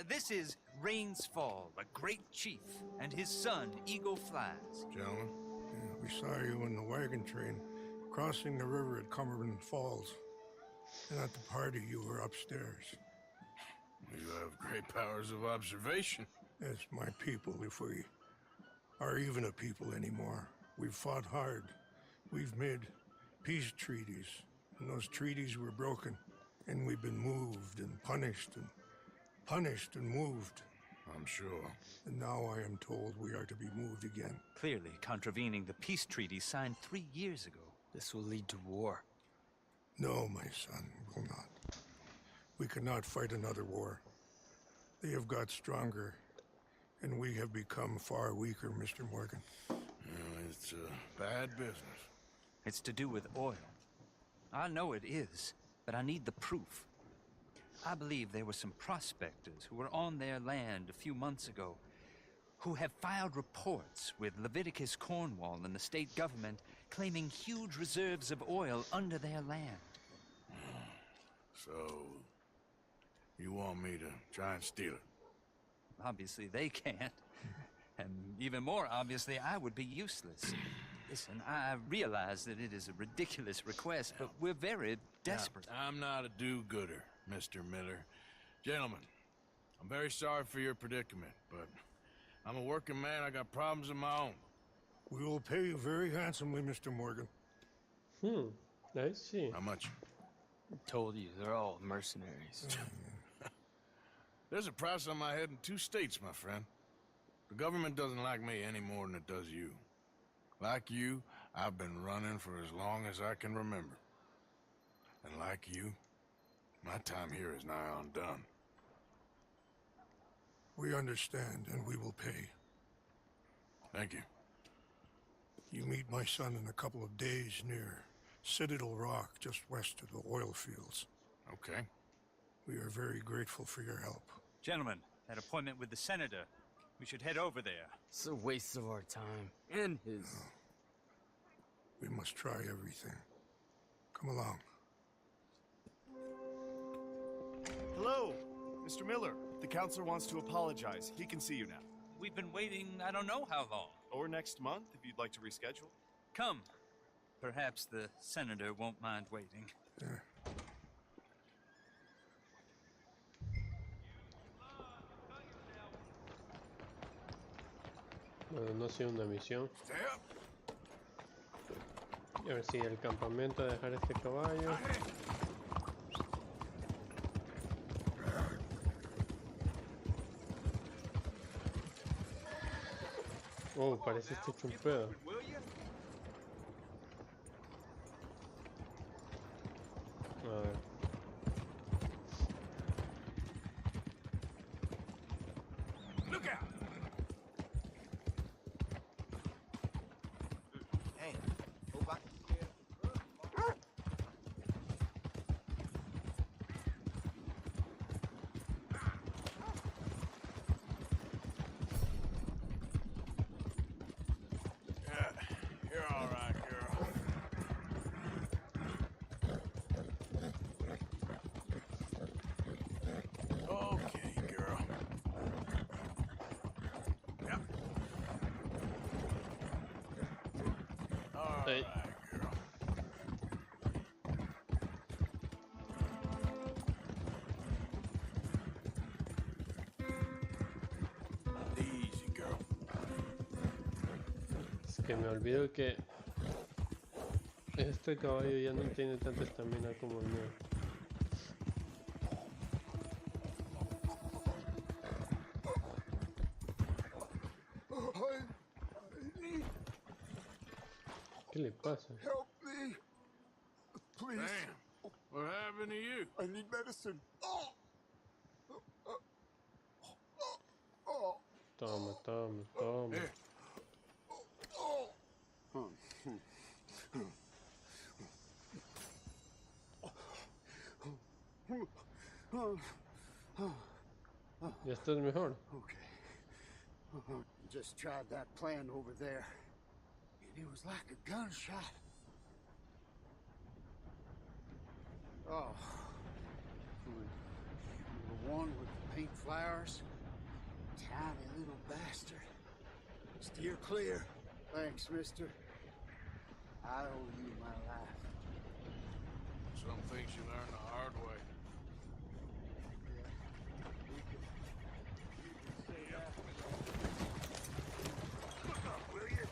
This is Rains Fall, a great chief, and his son, Eagle Flies. Gentlemen? Yeah, we saw you in the wagon train crossing the river at Cumberland Falls. And at the party, you were upstairs. You have great powers of observation. Yes, my people, if we are even a people anymore. We've fought hard. We've made peace treaties, and those treaties were broken. And we've been moved and punished and moved. I'm sure. And now I am told we are to be moved again. Clearly contravening the peace treaty signed 3 years ago. This will lead to war. No, my son, will not. We cannot fight another war. They have got stronger, and we have become far weaker, Mr. Morgan. It's bad business. It's to do with oil. I know it is, but I need the proof. I believe there were some prospectors who were on their land a few months ago who have filed reports with Leviticus Cornwall and the state government claiming huge reserves of oil under their land. So, you want me to try and steal it? Obviously they can't. And even more obviously, I would be useless. Listen, I realize that it is a ridiculous request, but we're very desperate. Now, I'm not a do-gooder, Mr. Miller. Gentlemen, I'm very sorry for your predicament, but I'm a working man. I got problems of my own. We will pay you very handsomely, Mr. Morgan. I see. How much? I told you, they're all mercenaries. There's a price on my head in 2 states, my friend. The government doesn't like me any more than it does you. Like you, I've been running for as long as I can remember. And like you, my time here is nigh undone. We understand, and we will pay. Thank you. You meet my son in a couple of days near Citadel Rock, just west of the oil fields. Okay. We are very grateful for your help. Gentlemen, that appointment with the senator. We should head over there. It's a waste of our time. And his. We must try everything. Come along. Hello, Mr. Miller. The counselor wants to apologize. He can see you now. We've been waiting I don't know how long. Or next month, if you'd like to reschedule. Come. Perhaps the senator won't mind waiting. Bueno, no ha sido una misión. Y a ver si el campamento a dejar este caballo. Oh, parece este hecho un pedo. A ver. Hey. Easy, girl. Es que me olvido que este caballo ya no tiene tanta estamina como el mío. ¿Qué le pasa? Help me! Please. Damn. What happened to you? I need medicine. Oh. Toma, toma, toma. Here. ¿Ya estás mejor? Okay. Just tried that plan over there, and it was like a gunshot. Oh. The one with the pink flowers? Tiny little bastard. Steer clear. Thanks, mister. I owe you my life. Some things you learn the hard way. Look up, will you?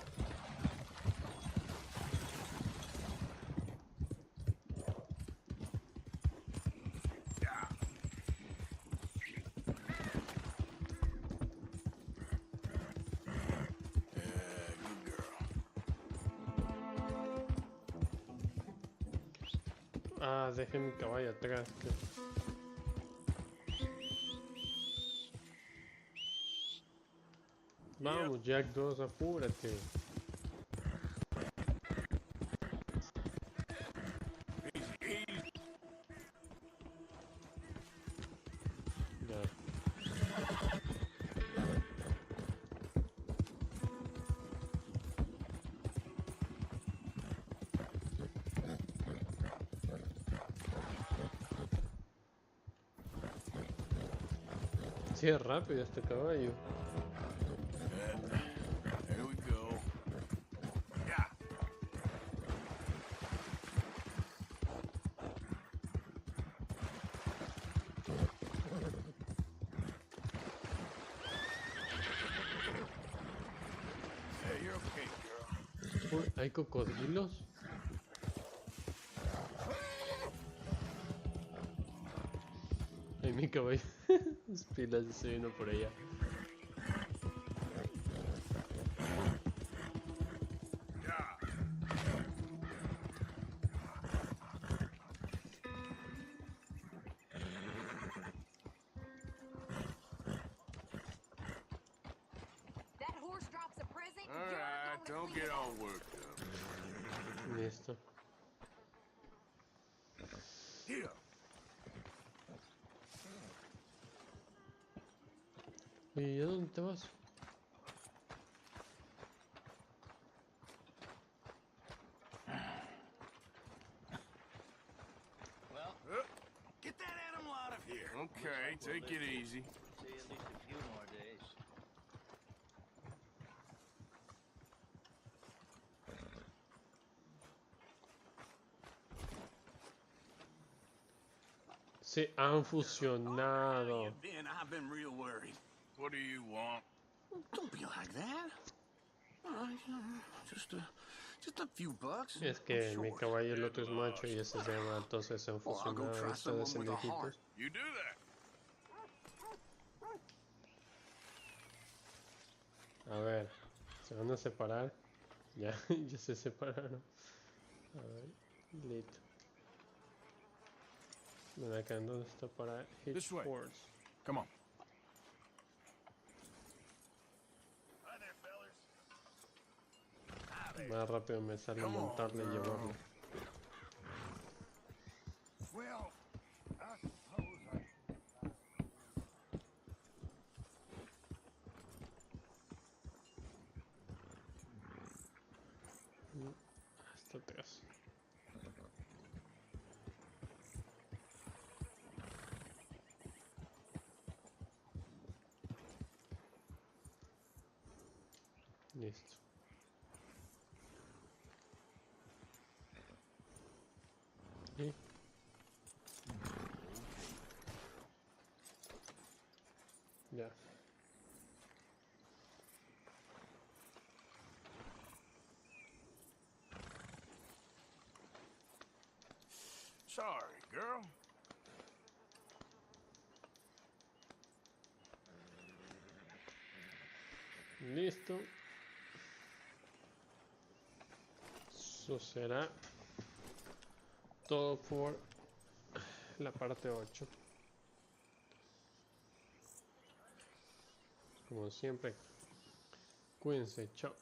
Ah, dejé mi caballo atrás. Vamos, Jack 2, apúrate. Ya. Sí, es rápido este caballo. There we go. Yeah. Hey, you're okay, girl. Uy, ¿hay cocodrilos? Ay, mi caballo. Las pilas se vino por allá. That horse drops a present. All right, don't get all worked up. Listo. Here. Oye, ¿y a dónde te vas? Well, get that animal out of here. Okay, take it easy. See at least a few more days. Se han fusionado. Ben, I've been real worried. What do you want? Don't be like that. Just a few bucks. Es que mi caballo el otro es macho y ese se llama, entonces se han fusionado ustedes en hijitos. You do that. A ver, se van a separar. Ya, ya se separaron. A ver, listo. Ven acá, ¿dónde está para Hitch Force? Come on. Más rápido me sale montarle y llevarlo. Well, I suppose Hasta atrás. Listo. Y ya. Sorry, girl. Listo. Eso será todo por la parte 8. Como siempre, cuídense, chao.